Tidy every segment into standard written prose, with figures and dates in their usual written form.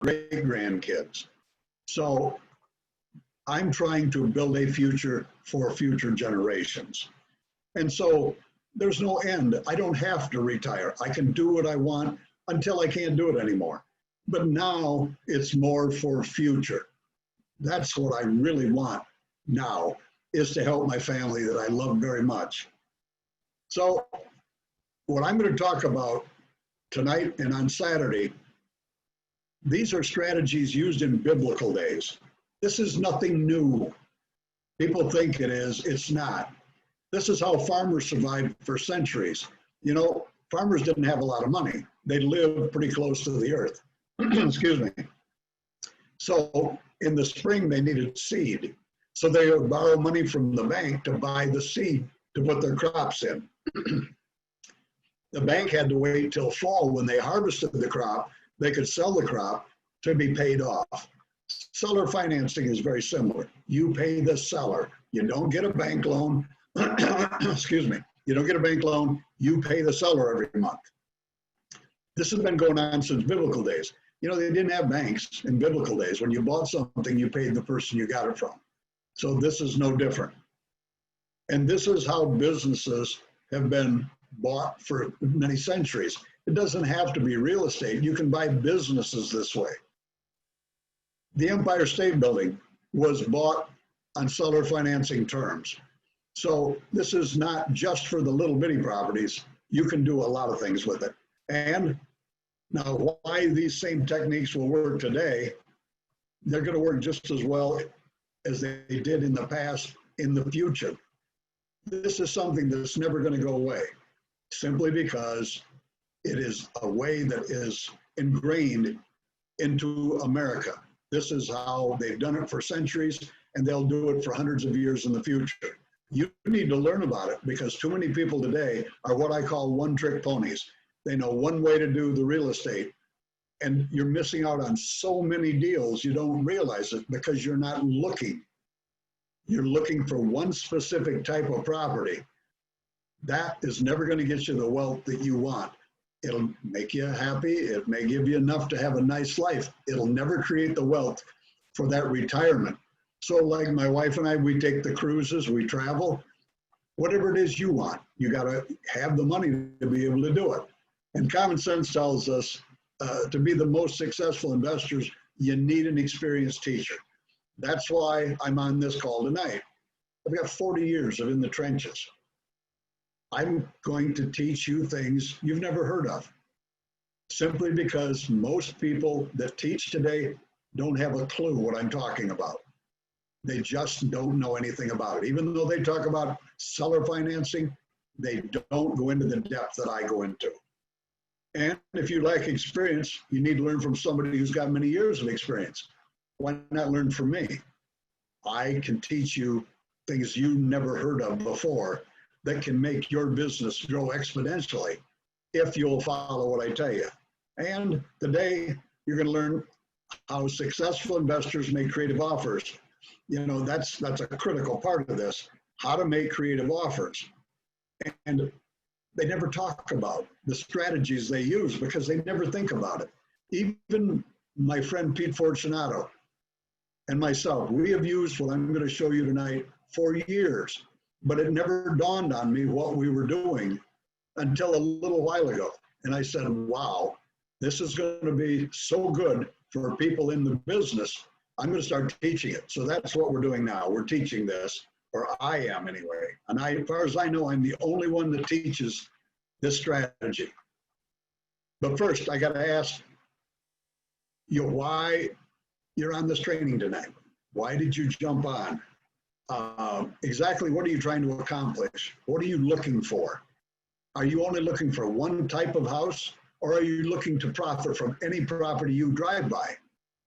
great-grandkids. So I'm trying to build a future for future generations. And so there's no end. I don't have to retire. I can do what I want until I can't do it anymore. But now it's more for future. That's what I really want now, is to help my family that I love very much. So what I'm going to talk about tonight and on Saturday, these are strategies used in biblical days. This is nothing new. People think it is, it's not. This is how farmers survived for centuries. You know, farmers didn't have a lot of money. They lived pretty close to the earth. Excuse me. So in the spring, they needed seed. So they would borrow money from the bank to buy the seed to put their crops in. The bank had to wait till fall when they harvested the crop. They could sell the crop to be paid off. Seller financing is very similar. You pay the seller. You don't get a bank loan. Excuse me. You don't get a bank loan. You pay the seller every month. This has been going on since biblical days. You know, they didn't have banks in biblical days. When you bought something, you paid the person you got it from. So this is no different. And this is how businesses have been bought for many centuries. It doesn't have to be real estate. You can buy businesses this way. The Empire State Building was bought on seller financing terms. So this is not just for the little bitty properties. You can do a lot of things with it. And now why these same techniques will work today, they're going to work just as well as they did in the past in the future. This is something that's never going to go away, simply because it is a way that is ingrained into America. This is how they've done it for centuries, and they'll do it for hundreds of years in the future. You need to learn about it, because too many people today are what I call one-trick ponies. They know one way to do the real estate, and you're missing out on so many deals you don't realize it because you're not looking. You're looking for one specific type of property. That is never going to get you the wealth that you want. It'll make you happy. It may give you enough to have a nice life. It'll never create the wealth for that retirement. So like my wife and I, we take the cruises, we travel, whatever it is you want. You got to have the money to be able to do it. And common sense tells us to be the most successful investors, you need an experienced teacher. That's why I'm on this call tonight. I've got 40 years of in the trenches. I'm going to teach you things you've never heard of, simply because most people that teach today don't have a clue what I'm talking about. They just don't know anything about it. Even though they talk about seller financing, they don't go into the depth that I go into. And if you lack experience, you need to learn from somebody who's got many years of experience. Why not learn from me? I can teach you things you never heard of before that can make your business grow exponentially if you'll follow what I tell you. And today, you're going to learn how successful investors make creative offers. You know, that's a critical part of this, how to make creative offers. And they never talk about the strategies they use because they never think about it. Even my friend Pete Fortunato and myself, we have used what I'm going to show you tonight for years, but it never dawned on me what we were doing until a little while ago. And I said, wow, this is going to be so good for people in the business. I'm going to start teaching it. So that's what we're doing now. We're teaching this, or I am anyway. And as far as I know, I'm the only one that teaches this strategy. But first, I got to ask you why you're on this training tonight. Why did you jump on? Exactly what are you trying to accomplish? What are you looking for? Are you only looking for one type of house, or are you looking to profit from any property you drive by?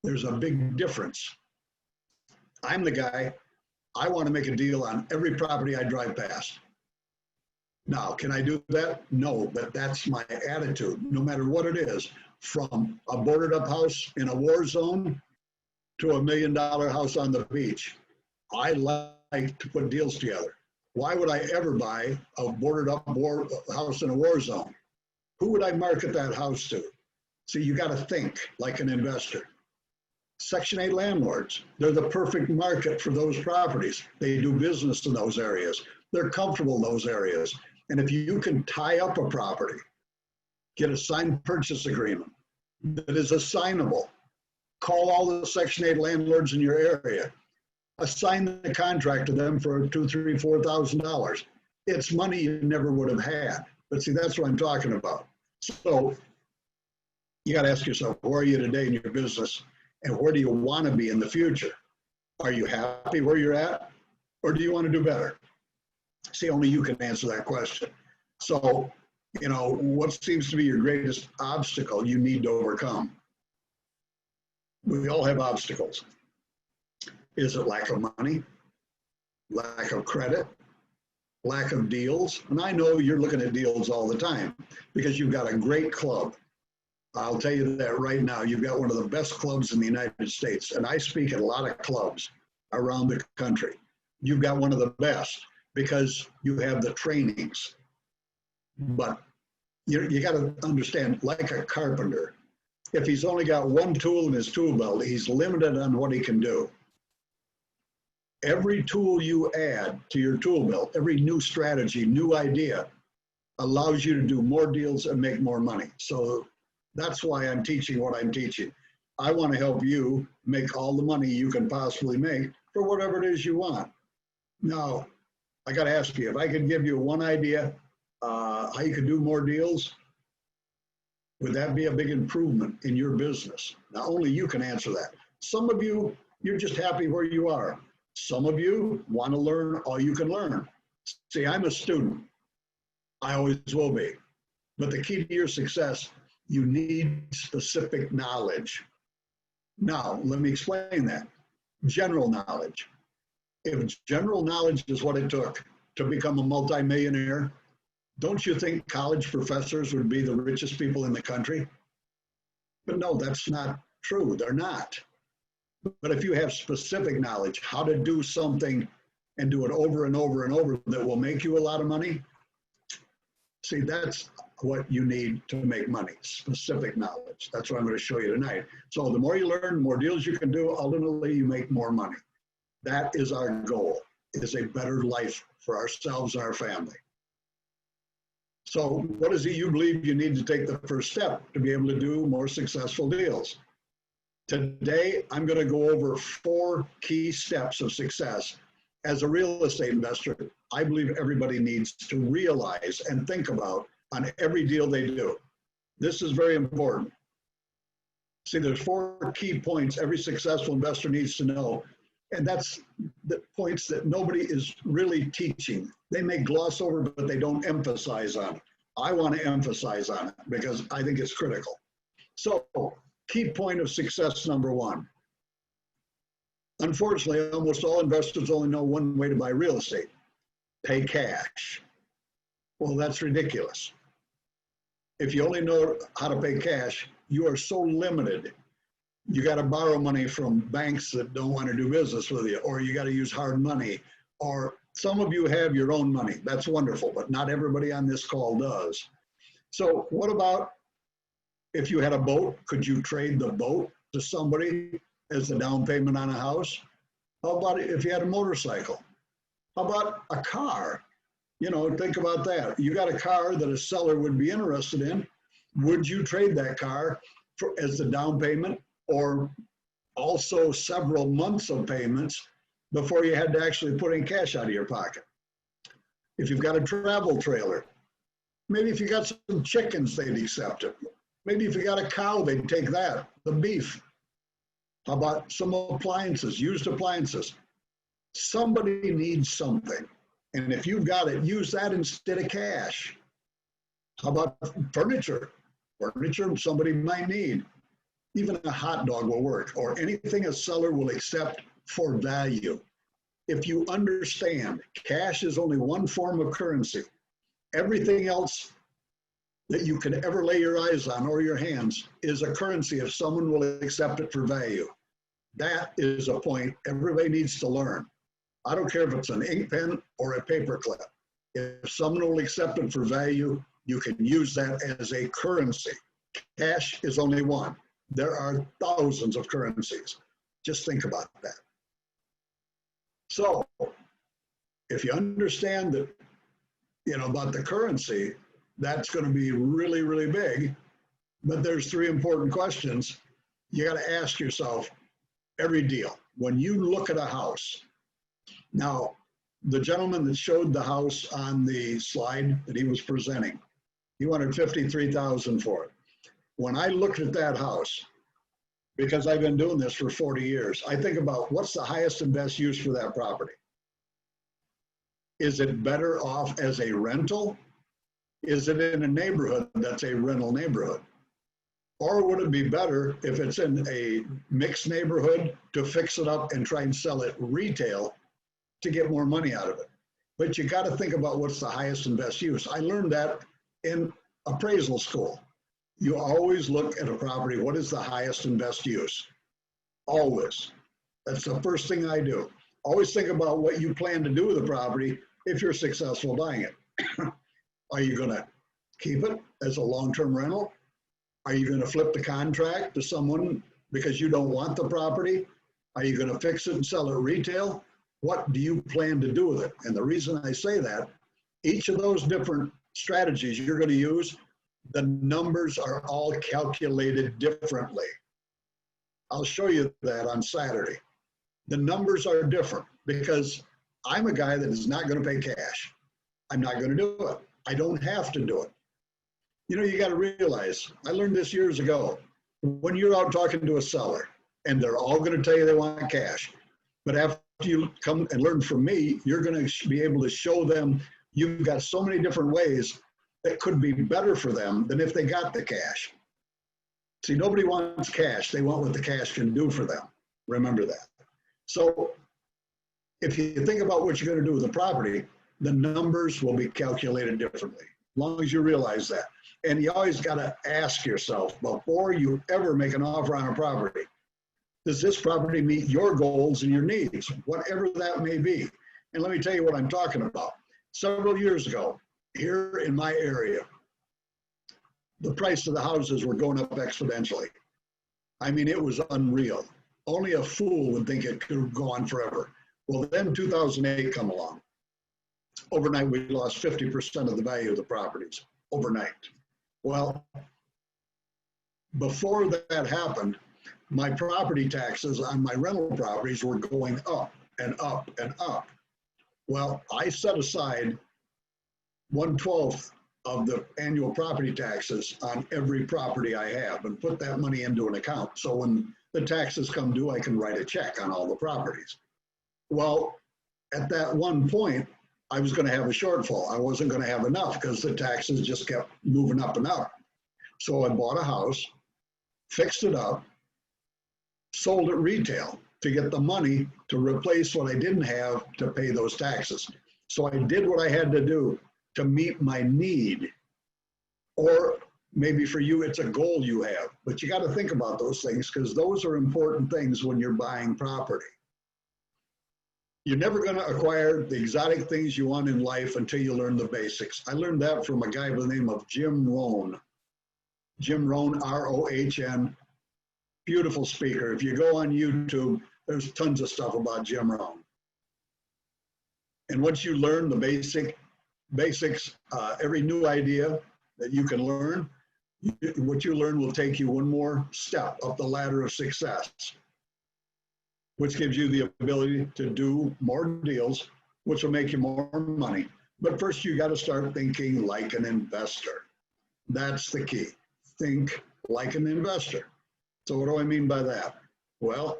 There's a big difference. I'm the guy, I want to make a deal on every property I drive past. Now, can I do that? No, but that's my attitude, no matter what it is, from a boarded up house in a war zone to $1 million house on the beach. I like to put deals together. Why would I ever buy a boarded up house in a war zone? Who would I market that house to? See, you got to think like an investor. Section 8 landlords, they're the perfect market for those properties. They do business in those areas. They're comfortable in those areas. And if you can tie up a property, get a signed purchase agreement that is assignable, call all the Section 8 landlords in your area, assign the contract to them for $2,000, $3,000, $4,000. It's money you never would have had. But see, that's what I'm talking about. So you got to ask yourself, where are you today in your business? And where do you want to be in the future? Are you happy where you're at? Or do you want to do better? See, only you can answer that question. So, you know, what seems to be your greatest obstacle you need to overcome? We all have obstacles. Is it lack of money? Lack of credit? Lack of deals? And I know you're looking at deals all the time because you've got a great club. I'll tell you that right now. You've got one of the best clubs in the United States. And I speak at a lot of clubs around the country. You've got one of the best because you have the trainings. But you got to understand, like a carpenter, if he's only got one tool in his tool belt, he's limited on what he can do. Every tool you add to your tool belt, every new strategy, new idea, allows you to do more deals and make more money. So that's why I'm teaching what I'm teaching. I want to help you make all the money you can possibly make for whatever it is you want. Now, I got to ask you, if I could give you one idea how you could do more deals, would that be a big improvement in your business? Now, only you can answer that. Some of you, you're just happy where you are. Some of you want to learn all you can learn. See, I'm a student. I always will be. But the key to your success, you need specific knowledge. Now, let me explain that. General knowledge. If general knowledge is what it took to become a multimillionaire, don't you think college professors would be the richest people in the country? But no, that's not true. They're not. But if you have specific knowledge, how to do something and do it over and over and over that will make you a lot of money, see, that's what you need to make money, specific knowledge. That's what I'm going to show you tonight. So the more you learn, the more deals you can do, ultimately you make more money. That is our goal. It is a better life for ourselves and our family. So what is it you believe you need to take the first step to be able to do more successful deals? Today, I'm going to go over 4 key steps of success. As a real estate investor, I believe everybody needs to realize and think about on every deal they do. This is very important. See, there's 4 key points every successful investor needs to know, and that's the points that nobody is really teaching. They may gloss over, but they don't emphasize on it. I want to emphasize on it because I think it's critical. So, key point of success number 1. Unfortunately, almost all investors only know one way to buy real estate: pay cash. Well, that's ridiculous. If you only know how to pay cash, you are so limited. You got to borrow money from banks that don't want to do business with you, or you got to use hard money, or some of you have your own money. That's wonderful, but not everybody on this call does. So what about if you had a boat? Could you trade the boat to somebody as the down payment on a house? How about if you had a motorcycle? How about a car? You know, think about that. You got a car that a seller would be interested in. Would you trade that car as the down payment, or also several months of payments before you had to actually put in cash out of your pocket? If you've got a travel trailer, maybe if you got some chickens, they'd accept it. Maybe if you got a cow, they'd take that, the beef. How about some appliances, used appliances? Somebody needs something. And if you've got it, use that instead of cash. How about furniture? Furniture somebody might need. Even a hot dog will work, or anything a seller will accept for value. If you understand, cash is only one form of currency. Everything else that you can ever lay your eyes on or your hands is a currency if someone will accept it for value. That is a point everybody needs to learn. I don't care if it's an ink pen or a paper clip. If someone will accept it for value, you can use that as a currency. Cash is only one. There are thousands of currencies. Just think about that. So if you understand that, about the currency, that's going to be really, really big. But there's three important questions you got to ask yourself every deal. When you look at a house, now, the gentleman that showed the house on the slide that he was presenting, he wanted $53,000 for it. When I looked at that house, because I've been doing this for 40 years, I think about what's the highest and best use for that property. Is it better off as a rental? Is it in a neighborhood that's a rental neighborhood? Or would it be better if it's in a mixed neighborhood to fix it up and try and sell it retail to get more money out of it? But you got to think about what's the highest and best use. I learned that in appraisal school. You always look at a property, what is the highest and best use? Always. That's the first thing I do. Always think about what you plan to do with the property if you're successful buying it. Are you going to keep it as a long-term rental? Are you going to flip the contract to someone because you don't want the property? Are you going to fix it and sell it retail? What do you plan to do with it? And the reason I say that, each of those different strategies you're going to use, the numbers are all calculated differently. I'll show you that on Saturday. The numbers are different because I'm a guy that is not going to pay cash. I'm not going to do it. I don't have to do it. You got to realize, I learned this years ago, when you're out talking to a seller and they're all going to tell you they want cash, but after you come and learn from me, you're going to be able to show them you've got so many different ways that could be better for them than if they got the cash. See, nobody wants cash. They want what the cash can do for them. Remember that. So if you think about what you're going to do with the property, the numbers will be calculated differently, as long as you realize that. And you always got to ask yourself before you ever make an offer on a property, does this property meet your goals and your needs, whatever that may be? And let me tell you what I'm talking about. Several years ago, here in my area, the price of the houses were going up exponentially. I mean, it was unreal. Only a fool would think it could go on forever. Well, then 2008 come along. Overnight, we lost 50% of the value of the properties, overnight. Well, before that happened, my property taxes on my rental properties were going up and up and up. Well, I set aside 1/12 of the annual property taxes on every property I have and put that money into an account. So when the taxes come due, I can write a check on all the properties. Well, at that one point, I was going to have a shortfall. I wasn't going to have enough because the taxes just kept moving up and up. So I bought a house, fixed it up, sold it retail to get the money to replace what I didn't have to pay those taxes. So I did what I had to do to meet my need. Or maybe for you, it's a goal you have, but you got to think about those things because those are important things when you're buying property. You're never going to acquire the exotic things you want in life until you learn the basics. I learned that from a guy by the name of Jim Rohn. Jim Rohn, R-O-H-N, beautiful speaker. If you go on YouTube, there's tons of stuff about Jim Rohn. And once you learn the basics, every new idea that you can learn, what you learn will take you one more step up the ladder of success, which gives you the ability to do more deals, which will make you more money. But first, you got to start thinking like an investor. That's the key. Think like an investor. So what do I mean by that? Well,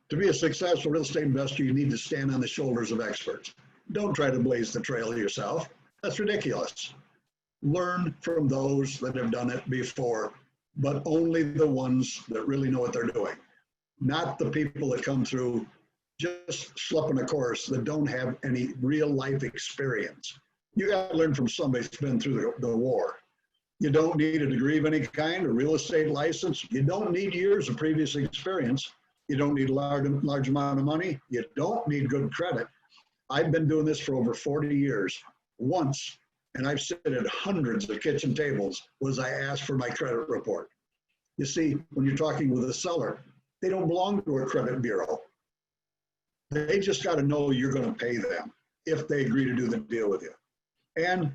to be a successful real estate investor, you need to stand on the shoulders of experts. Don't try to blaze the trail yourself. That's ridiculous. Learn from those that have done it before, but only the ones that really know what they're doing. Not the people that come through just schlepping a course that don't have any real life experience. You got to learn from somebody that's been through the war. You don't need a degree of any kind, a real estate license. You don't need years of previous experience. You don't need a large amount of money. You don't need good credit. I've been doing this for over 40 years. Once, and I've sat at hundreds of kitchen tables, was I asked for my credit report. You see, when you're talking with a seller, they don't belong to a credit bureau. They just got to know you're going to pay them if they agree to do the deal with you. And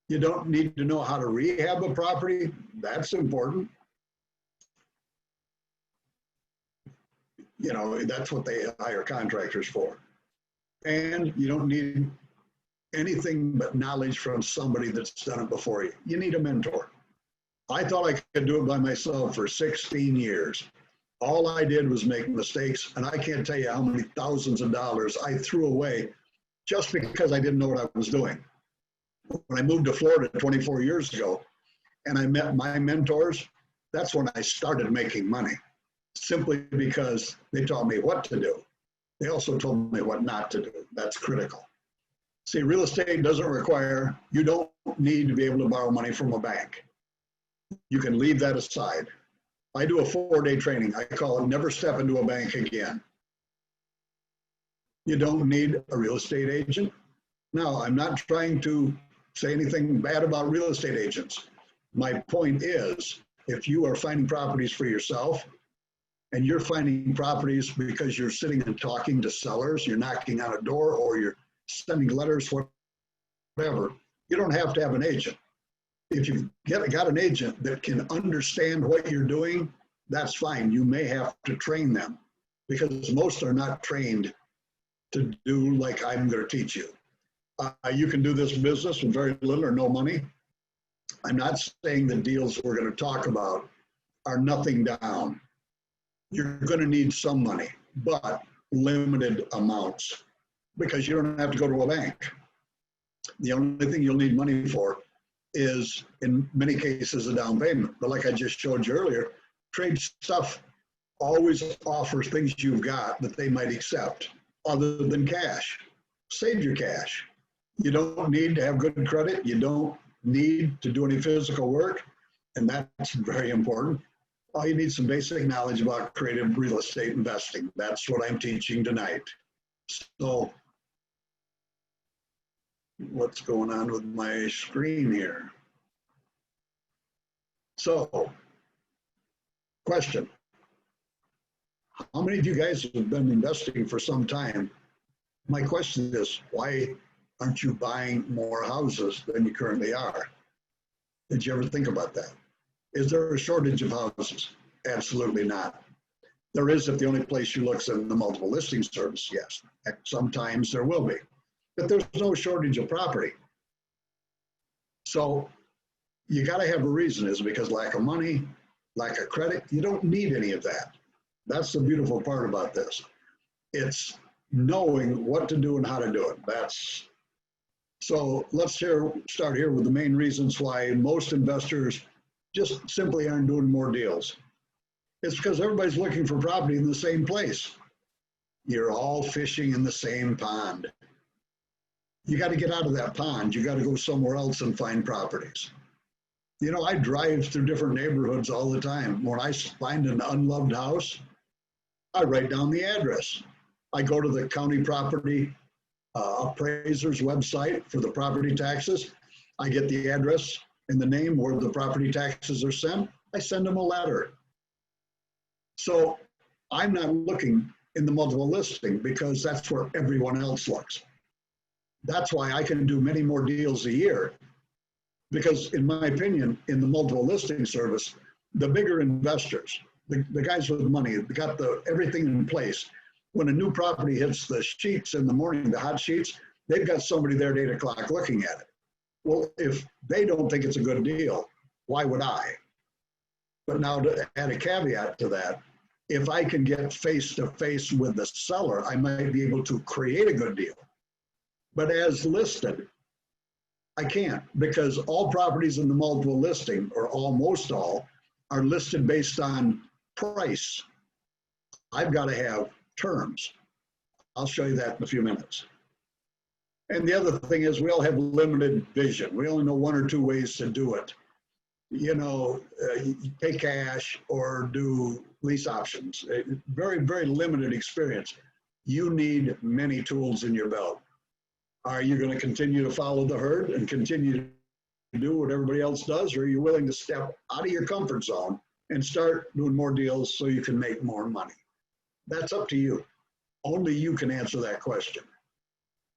you don't need to know how to rehab a property. That's important. You know, that's what they hire contractors for. And you don't need anything but knowledge from somebody that's done it before you. You need a mentor. I thought I could do it by myself for 16 years. All I did was make mistakes, and I can't tell you how many thousands of dollars I threw away just because I didn't know what I was doing. When I moved to Florida 24 years ago and I met my mentors, that's when I started making money, simply because they taught me what to do. They also told me what not to do. That's critical. See, real estate doesn't require, you don't need to be able to borrow money from a bank. You can leave that aside. I do a 4-day training. I call it Never Step Into a Bank Again. You don't need a real estate agent. Now, I'm not trying to say anything bad about real estate agents. My point is, if you are finding properties for yourself and you're finding properties because you're sitting and talking to sellers, you're knocking on a door or you're sending letters, whatever, you don't have to have an agent. If you've got an agent that can understand what you're doing, that's fine. You may have to train them because most are not trained to do like I'm going to teach you. You can do this business with very little or no money. I'm not saying the deals we're going to talk about are nothing down. You're going to need some money, but limited amounts because you don't have to go to a bank. The only thing you'll need money for is, in many cases, a down payment. But like I just showed you earlier, trade stuff always offers things you've got that they might accept other than cash. Save your cash. You don't need to have good credit. You don't need to do any physical work, and that's very important. All you need is some basic knowledge about creative real estate investing. That's what I'm teaching tonight. So what's going on with my screen here? So, question. How many of you guys have been investing for some time? My question is, why aren't you buying more houses than you currently are? Did you ever think about that? Is there a shortage of houses? Absolutely not. There is if the only place you look is in the multiple listing service, yes. Sometimes there will be, but there's no shortage of property. So you got to have a reason. Is it because lack of money, lack of credit? You don't need any of that. That's the beautiful part about this. It's knowing what to do and how to do it. So let's start here with the main reasons why most investors just simply aren't doing more deals. It's because everybody's looking for property in the same place. You're all fishing in the same pond. You got to get out of that pond. You got to go somewhere else and find properties. You know, I drive through different neighborhoods all the time. When I find an unloved house, I write down the address. I go to the county property appraiser's website for the property taxes. I get the address and the name where the property taxes are sent. I send them a letter. So I'm not looking in the multiple listing because that's where everyone else looks. That's why I can do many more deals a year, because in my opinion, in the multiple listing service, the bigger investors, the guys with money, got everything in place. When a new property hits the sheets in the morning, the hot sheets, they've got somebody there at 8 o'clock looking at it. Well, if they don't think it's a good deal, why would I? But now to add a caveat to that, if I can get face-to-face with the seller, I might be able to create a good deal. But as listed, I can't, because all properties in the multiple listing, or almost all, are listed based on price. I've got to have terms. I'll show you that in a few minutes. And the other thing is we all have limited vision. We only know 1 or 2 ways to do it. You know, pay cash or do lease options. Very, very limited experience. You need many tools in your belt. Are you going to continue to follow the herd and continue to do what everybody else does, or are you willing to step out of your comfort zone and start doing more deals so you can make more money? That's up to you. Only you can answer that question.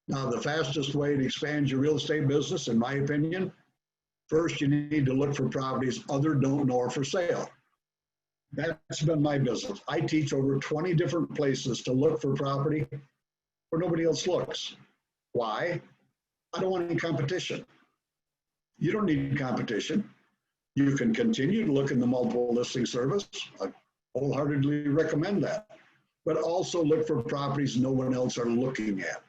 Now, the fastest way to expand your real estate business, in my opinion, first you need to look for properties others don't know are for sale. That's been my business. I teach over 20 different places to look for property where nobody else looks. Why? I don't want any competition. You don't need competition. You can continue to look in the multiple listing service. I wholeheartedly recommend that. But also look for properties no one else are looking at.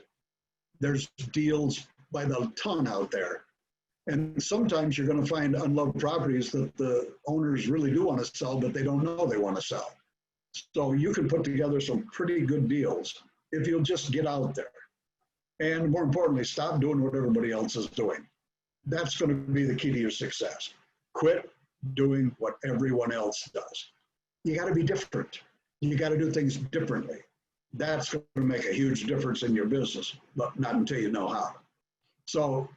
There's deals by the ton out there. And sometimes you're going to find unloved properties that the owners really do want to sell, but they don't know they want to sell. So you can put together some pretty good deals if you'll just get out there. And more importantly, stop doing what everybody else is doing. That's going to be the key to your success. Quit doing what everyone else does. You got to be different. You got to do things differently. That's going to make a huge difference in your business, but not until you know how. So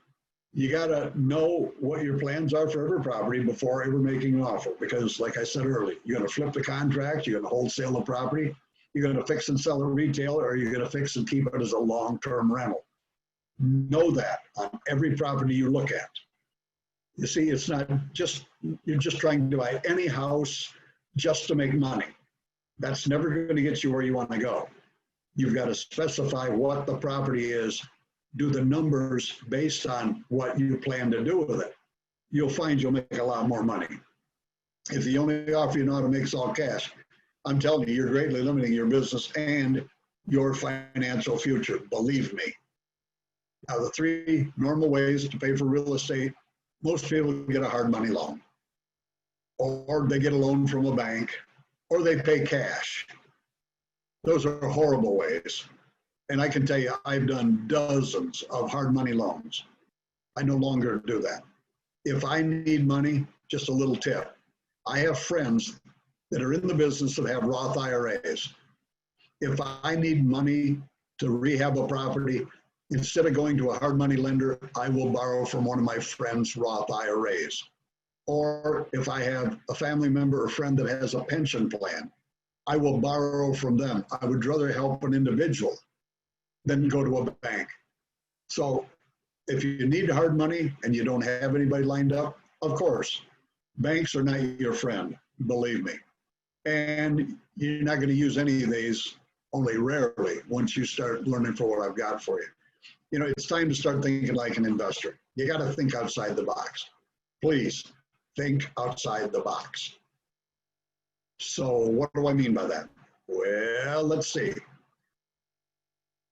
you got to know what your plans are for every property before ever making an offer. Because like I said earlier, you're going to flip the contract, you're going to wholesale the property, you're going to fix and sell it retail, or you're going to fix and keep it as a long-term rental. Know that on every property you look at. You see, it's not just, you're just trying to buy any house just to make money. That's never going to get you where you want to go. You've got to specify what the property is, do the numbers based on what you plan to do with it. You'll find you'll make a lot more money. If the only offer you know how to make is all cash, I'm telling you, you're greatly limiting your business and your financial future, believe me. Now, the three normal ways to pay for real estate, most people get a hard money loan, or they get a loan from a bank, or they pay cash. Those are horrible ways. And I can tell you, I've done dozens of hard money loans. I no longer do that. If I need money, just a little tip. I have friends that are in the business that have Roth IRAs. If I need money to rehab a property, instead of going to a hard money lender, I will borrow from one of my friends' Roth IRAs. Or if I have a family member or friend that has a pension plan, I will borrow from them. I would rather help an individual than go to a bank. So if you need hard money and you don't have anybody lined up, of course, banks are not your friend, believe me. And you're not going to use any of these, only rarely, once you start learning for what I've got for you. You know, it's time to start thinking like an investor. You got to think outside the box. Please think outside the box. So what do I mean by that? Well, let's see.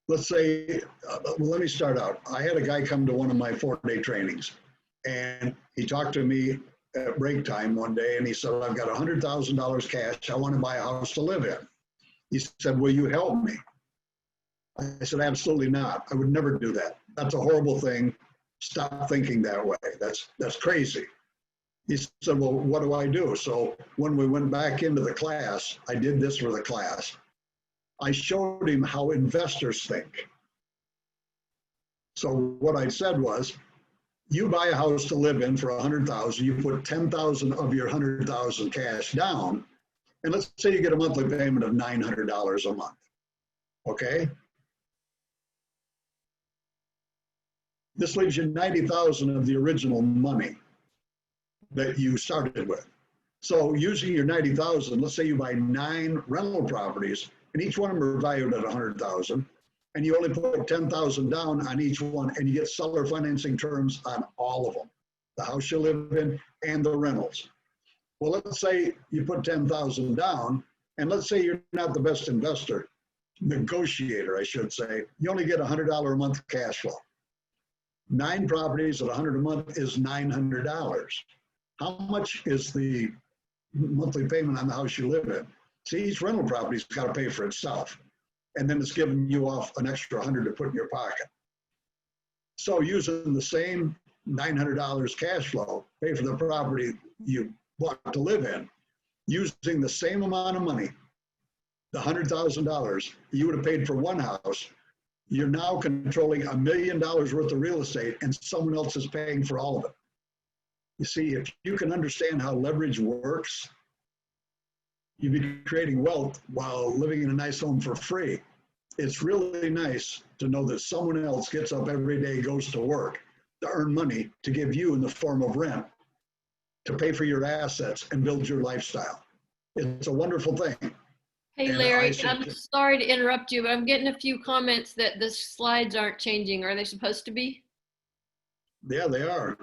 Let's say, let me start out. I had a guy come to one of my 4-day trainings, and he talked to me at break time one day, and he said, I've got $100,000 cash. I want to buy a house to live in. He said, will you help me? I said, absolutely not. I would never do that. That's a horrible thing. Stop thinking that way. That's crazy. He said, well, what do I do? So when we went back into the class, I did this for the class. I showed him how investors think. So what I said was, you buy a house to live in for $100,000, you put $10,000 of your $100,000 cash down, and let's say you get a monthly payment of $900 a month, okay? This leaves you $90,000 of the original money that you started with. So using your $90,000, let's say you buy 9 rental properties, and each one of them are valued at $100,000, and you only put $10,000 down on each one, and you get seller financing terms on all of them, the house you live in and the rentals. Well, let's say you put $10,000 down, and let's say you're not the best negotiator, I should say. You only get $100 a month cash flow. 9 properties at $100 a month is $900. How much is the monthly payment on the house you live in? See, each rental property's got to pay for itself. And then it's giving you off an extra $100 to put in your pocket. So using the same $900 cash flow, pay for the property you want to live in, using the same amount of money, the $100,000 you would have paid for one house, you're now controlling $1 million worth of real estate and someone else is paying for all of it. You see, if you can understand how leverage works, you'd be creating wealth while living in a nice home for free. It's really nice to know that someone else gets up every day, goes to work to earn money to give you in the form of rent, to pay for your assets and build your lifestyle. It's a wonderful thing. Hey, And Larry, I'm sorry to interrupt you, but I'm getting a few comments that the slides aren't changing. Are they supposed to be? Yeah, they are.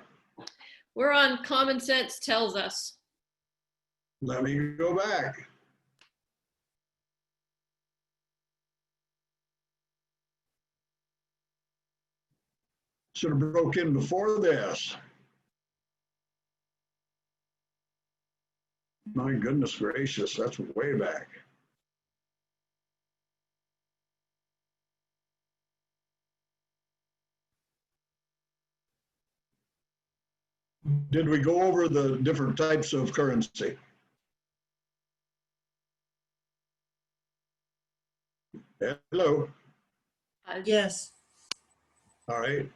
We're on Common Sense Tells Us. Let me go back. Should have broke in before this. My goodness gracious, that's way back. Did we go over the different types of currency? Hello? Yes. All right.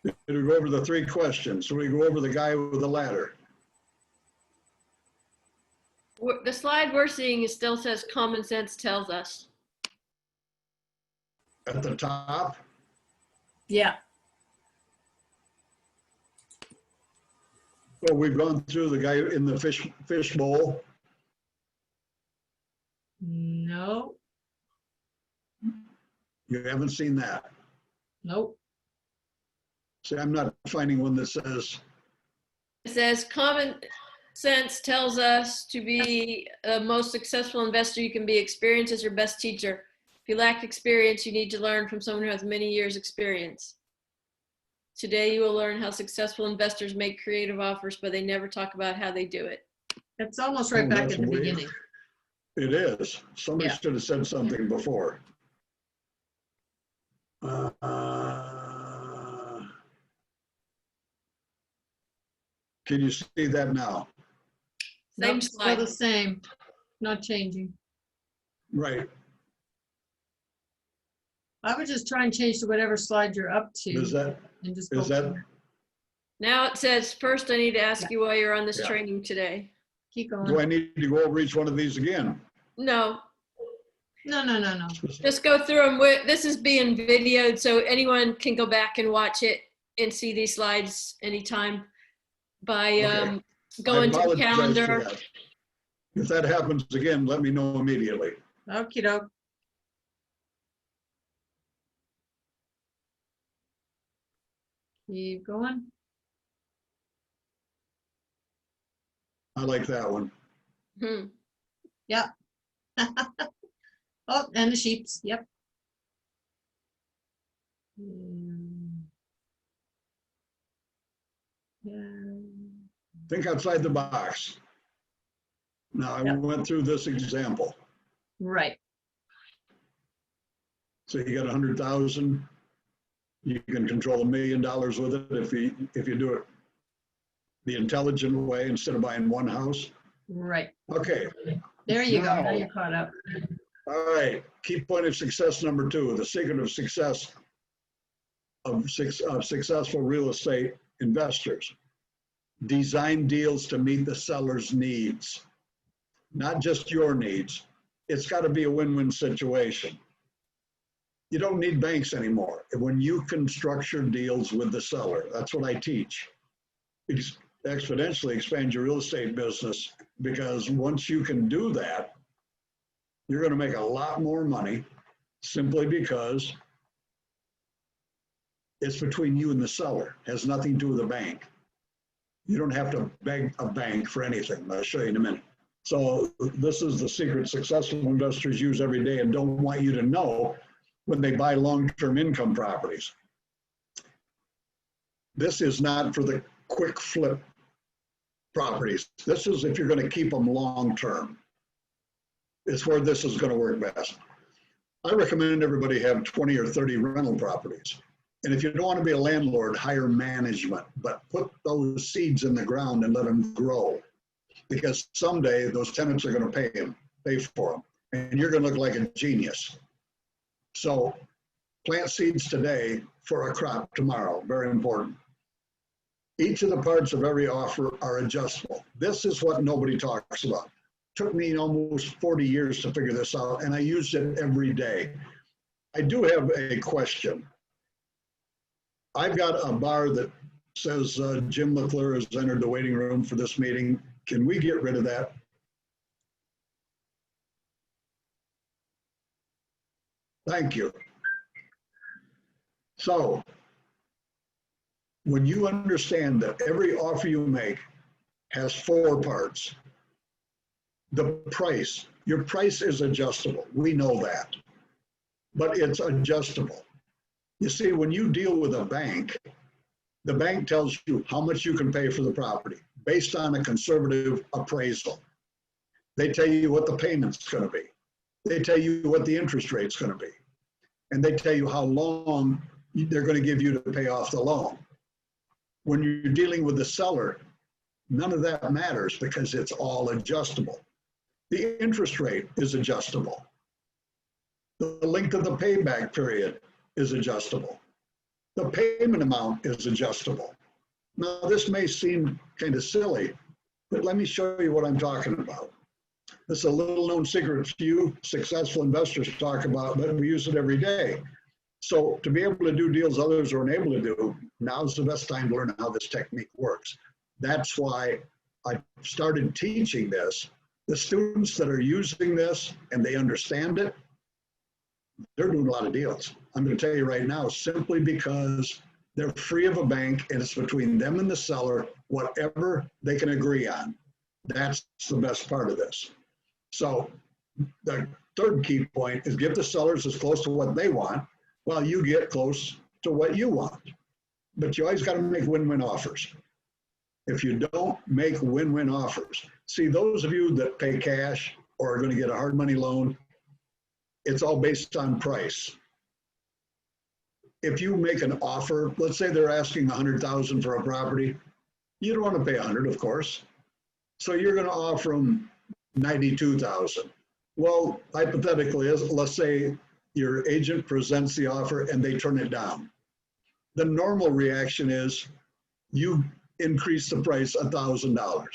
Did we go over the 3 questions? So we go over the guy with the ladder. The slide we're seeing is still says Common Sense Tells Us. At the top? Yeah. So we've gone through the guy in the fish bowl. No. You haven't seen that. Nope. See, I'm not finding one that says, It says Common Sense tells us to be the most successful investor you can be. Experience is your best teacher. If you lack experience, you need to learn from someone who has many years experience. Today, you will learn how successful investors make creative offers, but they never talk about how they do it. It's almost right back at the beginning. It is. Somebody Yeah. should have said something before. Can you see that now? Same Nope, slide. still the same. Not changing. Right. I would just try and change to whatever slide you're up to. Is that, and just is go that, from- Now it says, first I need to ask Yeah. you why you're on this Yeah. training today. Keep do I going. need to go over each one of these again? No, No. just go through them. This is being videoed, so anyone can go back and watch it and see these slides anytime by Okay. going to the I apologize for calendar. that. If that happens again, let me know immediately. Okie doke. Keep going. I like that one. Hmm. Yeah. Oh, and the sheeps. Yep. Yeah. Think outside the box. Now, I Yep. went through this example. Right. So you got 100,000, you can control $1 million with it if you do it the intelligent way instead of buying one house. Right. Okay. There you go. Now Now- you're caught up. All right. Key point of success number 2, the secret of success of successful real estate investors. Design deals to meet the seller's needs, not just your needs. It's got to be a win-win situation. You don't need banks anymore. When you can structure deals with the seller, that's what I teach. Exponentially expand your real estate business, because once you can do that, you're going to make a lot more money simply because it's between you and the seller. It has nothing to do with the bank. You don't have to beg a bank for anything. I'll show you in a minute. So this is the secret successful investors use every day and don't want you to know when they buy long-term income properties. This is not for the quick flip properties. This is if you're going to keep them long-term. It's where this is going to work best. I recommend everybody have 20 or 30 rental properties. And if you don't want to be a landlord, hire management, but put those seeds in the ground and let them grow. Because someday those tenants are going to pay for them. And you're going to look like a genius. So plant seeds today for a crop tomorrow, very important. Each of the parts of every offer are adjustable. This is what nobody talks about. took me almost 40 years to figure this out, and I use it every day. I do have a question. I've got a bar that says Jim McClure has entered the waiting room for this meeting. Can we get rid of that? Thank you. So, when you understand that every offer you make has 4 parts, the price, your price is adjustable. We know that, but it's adjustable. You see, when you deal with a bank, the bank tells you how much you can pay for the property based on a conservative appraisal. They tell you what the payment's going to be. They tell you what the interest rate's going to be. And they tell you how long they're going to give you to pay off the loan. When you're dealing with the seller, none of that matters because it's all adjustable. The interest rate is adjustable. The length of the payback period is adjustable. The payment amount is adjustable. Now, this may seem kind of silly, but let me show you what I'm talking about. This is a little known secret few successful investors talk about, but we use it every day. So to be able to do deals others aren't able to do, now's the best time to learn how this technique works. That's why I started teaching this. The students that are using this and they understand it, they're doing a lot of deals. I'm going to tell you right now, simply because they're free of a bank and it's between them and the seller, whatever they can agree on. That's the best part of this. So the third key point is give the sellers as close to what they want while you get close to what you want. But you always got to make win-win offers. If you don't make win-win offers, see, those of you that pay cash or are going to get a hard money loan, it's all based on price. If you make an offer, let's say they're asking $100,000 for a property, you don't want to pay 100, of course. So you're going to offer them 92,000. Well, hypothetically, let's say your agent presents the offer and they turn it down. The normal reaction is you increase the price $1,000.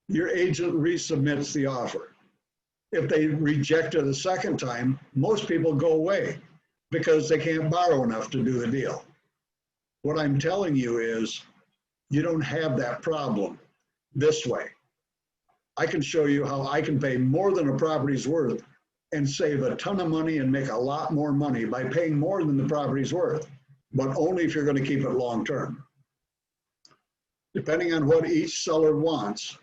Your agent resubmits the offer. If they reject it a second time, most people go away because they can't borrow enough to do the deal. What I'm telling you is you don't have that problem this way. I can show you how I can pay more than a property's worth and save a ton of money and make a lot more money by paying more than the property's worth, but only if you're going to keep it long term. Depending on what each seller wants,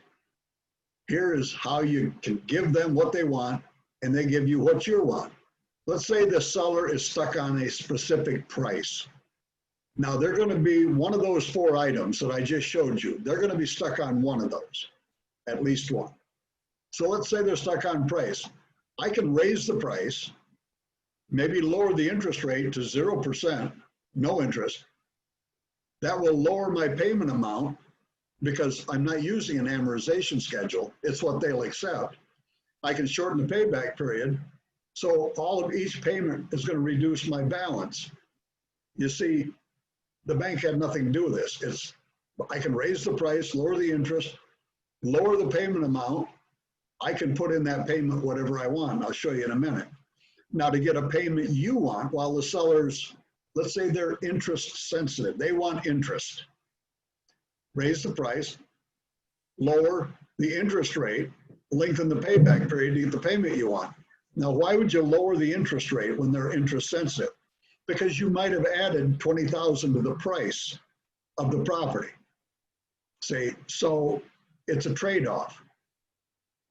here is how you can give them what they want and they give you what you want. Let's say the seller is stuck on a specific price. Now they're going to be one of those 4 items that I just showed you. They're going to be stuck on one of those, at least one. So let's say they're stuck on price. I can raise the price, maybe lower the interest rate to 0%, no interest. That will lower my payment amount because I'm not using an amortization schedule. It's what they'll accept. I can shorten the payback period. So all of each payment is going to reduce my balance. You see, the bank had nothing to do with this. I can raise the price, lower the interest, lower the payment amount. I can put in that payment whatever I want. I'll show you in a minute. Now to get a payment you want, while the sellers, let's say they're interest sensitive, they want interest. Raise the price, lower the interest rate, lengthen the payback period to get the payment you want. Now, why would you lower the interest rate when they're interest sensitive? Because you might have added $20,000 to the price of the property. Say, so it's a trade-off.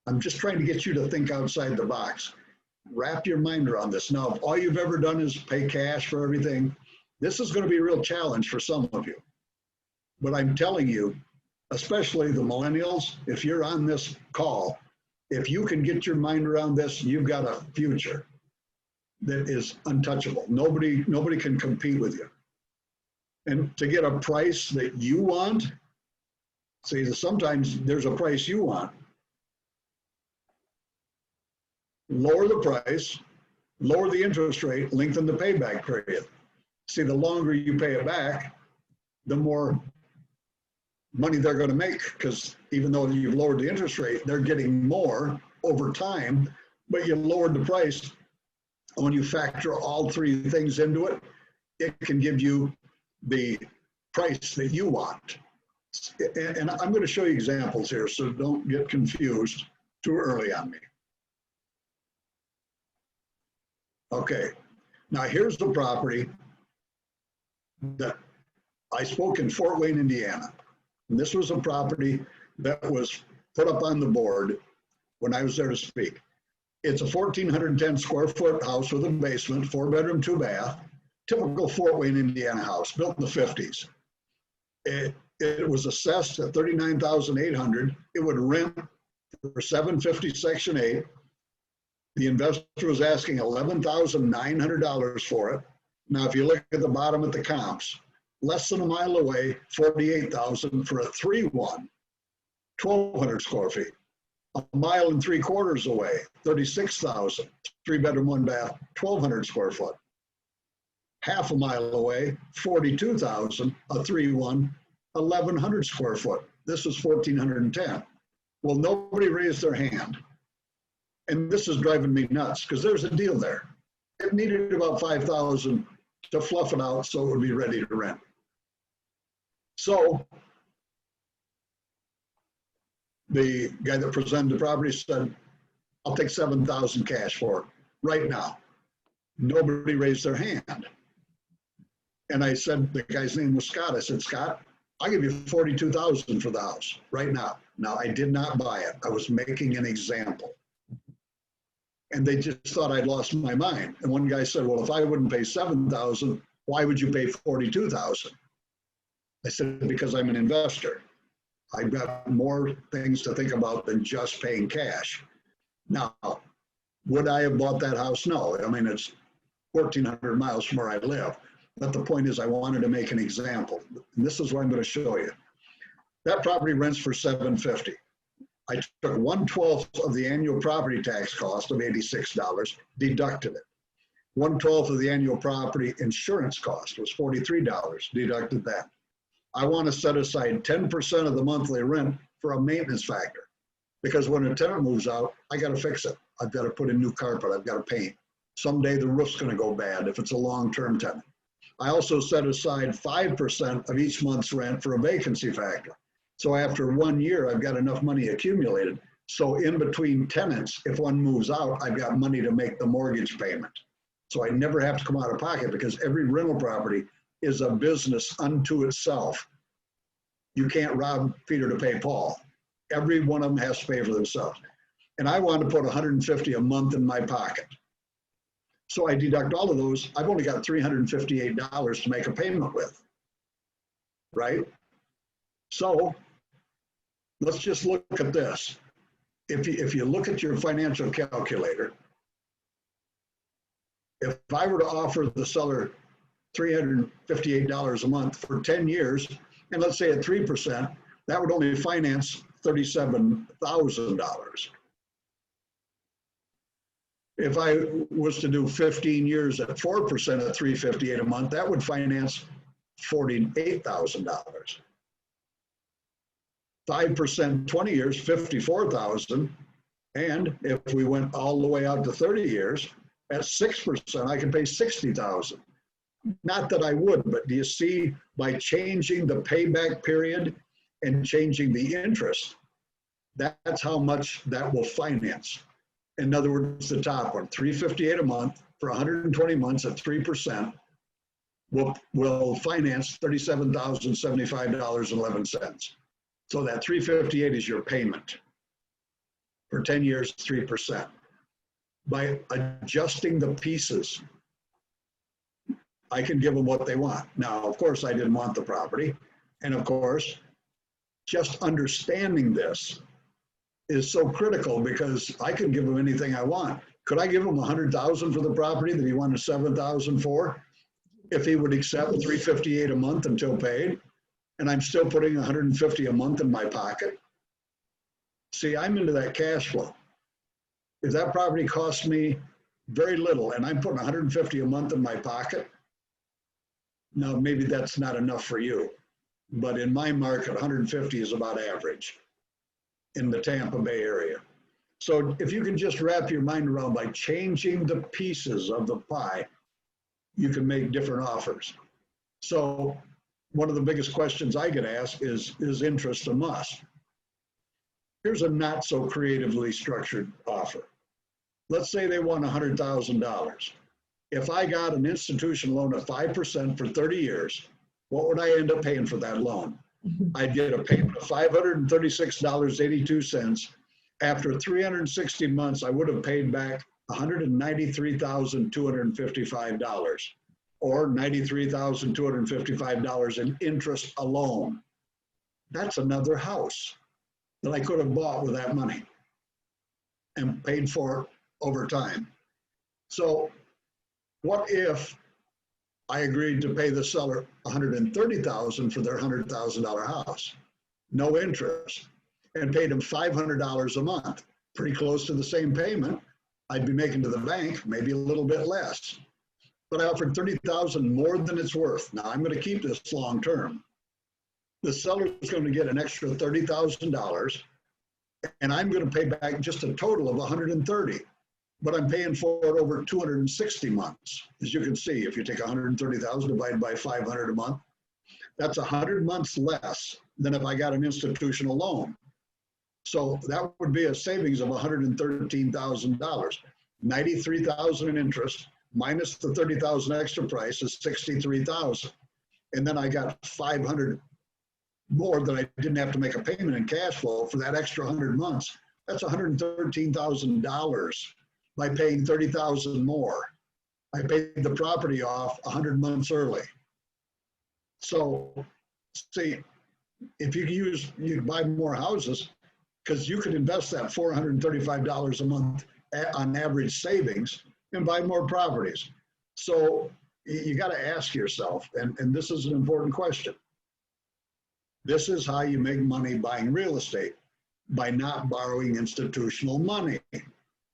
I'm just trying to get you to think outside the box. Wrap your mind around this. Now, if all you've ever done is pay cash for everything, this is going to be a real challenge for some of you. But I'm telling you, especially the millennials, if you're on this call, if you can get your mind around this, you've got a future that is untouchable. Nobody can compete with you. And to get a price that you want, see, sometimes there's a price you want. Lower the price, lower the interest rate, lengthen the payback period. See, the longer you pay it back, the more money they're going to make, because even though you've lowered the interest rate, they're getting more over time, but you lowered the price. When you factor all three things into it, it can give you the price that you want. And I'm going to show you examples here, so don't get confused too early on me. Okay, now here's the property that I spoke in Fort Wayne, Indiana. And this was a property that was put up on the board when I was there to speak. It's a 1,410 square foot house with a basement, 4-bedroom, 2-bath, typical Fort Wayne, Indiana house, built in the 50s. It was assessed at $39,800. It would rent for $750 Section 8. The investor was asking $11,900 for it. Now, if you look at the bottom at the comps, less than a mile away, $48,000 for a 3-1, 1,200 square feet. A mile and 3/4 away, $36,000, 3-bedroom, 1-bath, 1,200 square foot. Half a mile away, $42,000, a 3-1, 1,100 square foot. This was 1,410. Well, nobody raised their hand. And this is driving me nuts because there's a deal there. It needed about $5,000 to fluff it out so it would be ready to rent. So the guy that presented the property said, I'll take $7,000 cash for it right now. Nobody raised their hand. And I said, the guy's name was Scott. I said, Scott, I'll give you $42,000 for the house right now. Now, I did not buy it. I was making an example. And they just thought I'd lost my mind. And one guy said, well, if I wouldn't pay $7,000, why would you pay $42,000? I said, because I'm an investor. I've got more things to think about than just paying cash. Now, would I have bought that house? No. I mean, it's 1,400 miles from where I live. But the point is, I wanted to make an example. And this is what I'm going to show you. That property rents for $750. I took 1/12 of the annual property tax cost of $86, deducted it. 1/12 of the annual property insurance cost was $43, deducted that. I want to set aside 10% of the monthly rent for a maintenance factor, because when a tenant moves out, I got to fix it. I've got to put in new carpet. I've got to paint. Someday the roof's going to go bad if it's a long-term tenant. I also set aside 5% of each month's rent for a vacancy factor. So after 1 year, I've got enough money accumulated. So in between tenants, if one moves out, I've got money to make the mortgage payment. So I never have to come out of pocket, because every rental property is a business unto itself. You can't rob Peter to pay Paul. Every one of them has to pay for themselves. And I want to put $150 a month in my pocket. So I deduct all of those. I've only got $358 to make a payment with, right? So let's just look at this. If you look at your financial calculator, if I were to offer the seller $358 a month for 10 years, and let's say at 3%, that would only finance $37,000. If I was to do 15 years at 4% at $358 a month, that would finance $48,000. 5%, 20 years, $54,000. And if we went all the way out to 30 years, at 6%, I can pay $60,000. Not that I would, but do you see, by changing the payback period and changing the interest, that's how much that will finance. In other words, the top one, $358 a month for 120 months at 3%, will finance $37,075.11. So that $358 is your payment. For 10 years, 3%. By adjusting the pieces, I can give them what they want. Now, of course, I didn't want the property. And of course, just understanding this is so critical, because I can give him anything I want. Could I give him $100,000 for the property that he wanted $7,000 for, if he would accept $358 a month until paid, and I'm still putting $150 a month in my pocket? See, I'm into that cash flow. If that property costs me very little and I'm putting $150 a month in my pocket, now maybe that's not enough for you. but in my market, 150 is about average in the Tampa Bay area. So if you can just wrap your mind around by changing the pieces of the pie, you can make different offers. So one of the biggest questions I get asked is interest a must? Here's a not so creatively structured offer. Let's say they want $100,000. If I got an institution loan at 5% for 30 years, what would I end up paying for that loan? I'd get a payment of $536.82. After 360 months, I would have paid back $193,255, or $93,255 in interest alone. That's another house that I could have bought with that money and paid for over time. So what if I agreed to pay the seller $130,000 for their $100,000 house, no interest, and paid them $500 a month, pretty close to the same payment I'd be making to the bank, maybe a little bit less. But I offered $30,000 more than it's worth. Now I'm going to keep this long term. The seller is going to get an extra $30,000, and I'm going to pay back just a total of $130,000. But I'm paying for it over 260 months. As you can see, if you take $130,000 divided by 500 a month, that's 100 months less than if I got an institutional loan. So that would be a savings of $113,000. 93,000 in interest minus the 30,000 extra price is 63,000. And then I got 500 more that I didn't have to make a payment in cash flow for that extra 100 months. That's $113,000 by paying 30,000 more. I paid the property off 100 months early. So see, if you buy more houses, because you could invest that $435 a month on average savings and buy more properties. So you got to ask yourself, and this is an important question. This is how you make money buying real estate, by not borrowing institutional money.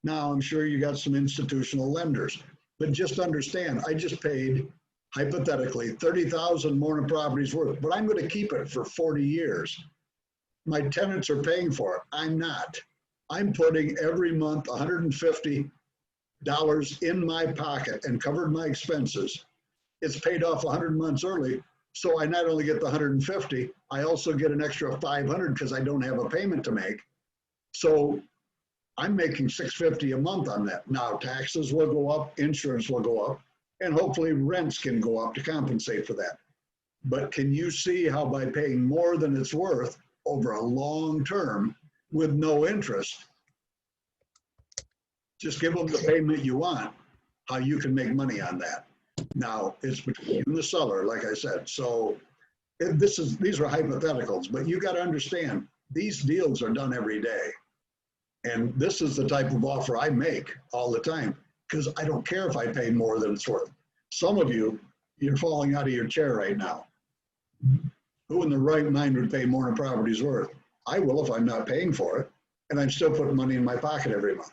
Now, I'm sure you got some institutional lenders, but just understand, I just paid, hypothetically, $30,000 more than property's worth, but I'm going to keep it for 40 years. My tenants are paying for it. I'm not. I'm putting every month $150 in my pocket and covered my expenses. It's paid off 100 months early. So I not only get the 150, I also get an extra 500 because I don't have a payment to make. So I'm making $650 a month on that. Now taxes will go up, insurance will go up, and hopefully rents can go up to compensate for that. But can you see how by paying more than it's worth over a long term with no interest, just give them the payment you want, how you can make money on that? Now it's between you and the seller, like I said. So these are hypotheticals, but you got to understand these deals are done every day. And this is the type of offer I make all the time, because I don't care if I pay more than it's worth. Some of you, you're falling out of your chair right now. Who in the right mind would pay more than property's worth? I will if I'm not paying for it, and I'm still putting money in my pocket every month.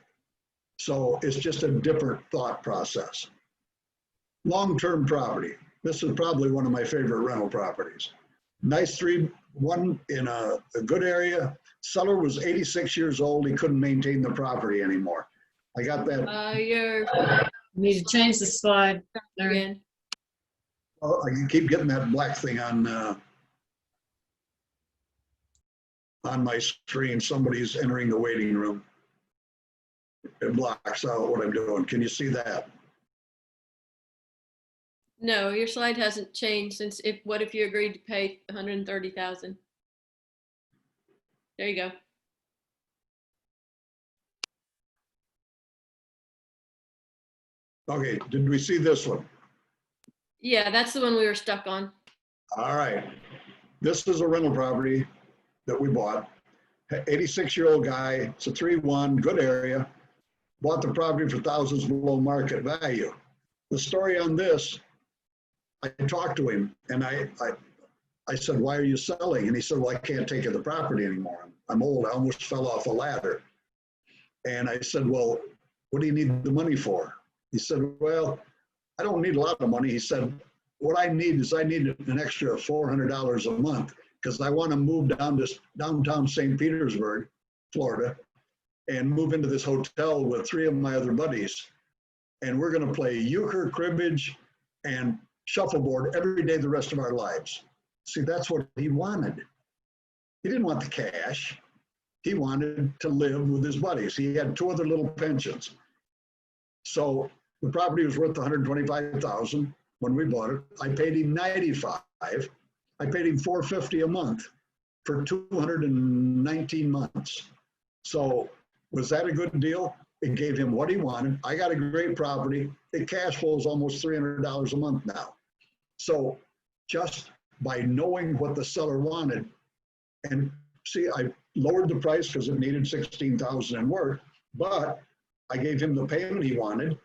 So it's just a different thought process. Long-term property. This is probably one of my favorite rental properties. Nice one in a good area. Seller was 86 years old. He couldn't maintain the property anymore. I got that. You're Need to change the slide. Larry. again. Oh, I can keep getting that black thing on my screen. Somebody's entering the waiting room. It blocks out what I'm doing. Can you see that? No, your slide hasn't changed since what if you agreed to pay 130,000? There you go. Okay, did we see this one? Yeah, that's the one we were stuck on. All right. This is a rental property that we bought. 86-year-old guy. It's a 3-1, good area. Bought the property for thousands below market value. The story on this, I talked to him and I said, why are you selling? And he said, well, I can't take care of the property anymore. I'm old. I almost fell off a ladder. And I said, well, what do you need the money for? He said, well, I don't need a lot of money. He said, what I need is I need an extra $400 a month because I want to move down to downtown St. Petersburg, Florida, and move into this hotel with 3 of my other buddies. And we're going to play euchre, cribbage, and shuffleboard every day the rest of our lives. See, that's what he wanted. He didn't want the cash. He wanted to live with his buddies. He had 2 other little pensions. So the property was worth $125,000 when we bought it. I paid him $95,000. I paid him $450 a month for 219 months. So was that a good deal? It gave him what he wanted. I got a great property. It cash flows almost $300 a month now. So just by knowing what the seller wanted, and see, I lowered the price because it needed $16,000 in work, but I gave him the payment he wanted,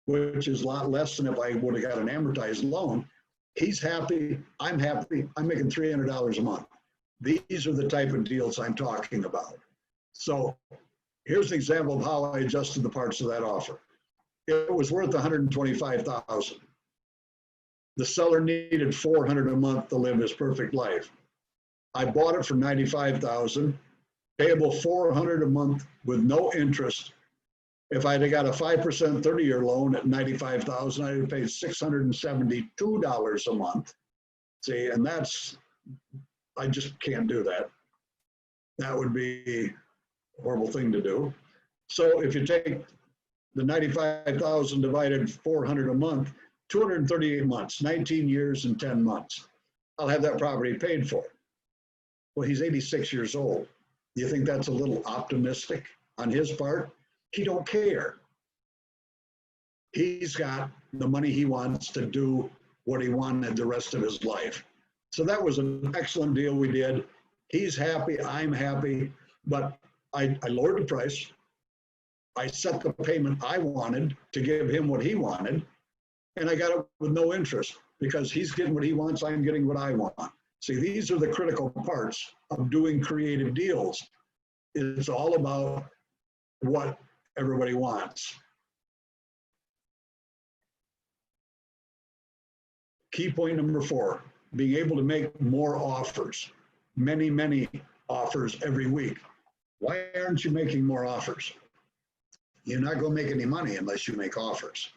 which is a lot less than if I would have got an amortized loan. He's happy. I'm happy. I'm making $300 a month. These are the type of deals I'm talking about. So here's an example of how I adjusted the parts of that offer. It was worth $125,000. The seller needed $400 a month to live his perfect life. I bought it for $95,000, payable $400 a month with no interest. If I'd have got a 5% 30-year loan at $95,000, I'd have paid $672 a month. See, and that's, I just can't do that. That would be a horrible thing to do. So if you take the $95,000 divided 400 a month, 238 months, 19 years and 10 months, I'll have that property paid for. Well, he's 86 years old. Do you think that's a little optimistic on his part? He don't care. He's got the money he wants to do what he wanted the rest of his life. So that was an excellent deal we did. He's happy, I'm happy, but I lowered the price. I set the payment I wanted to give him what he wanted, and I got it with no interest because he's getting what he wants, I'm getting what I want. See, these are the critical parts of doing creative deals. It's all about what everybody wants. Key point number 4, being able to make more offers, many offers every week. Why aren't you making more offers? You're not going to make any money unless you make offers.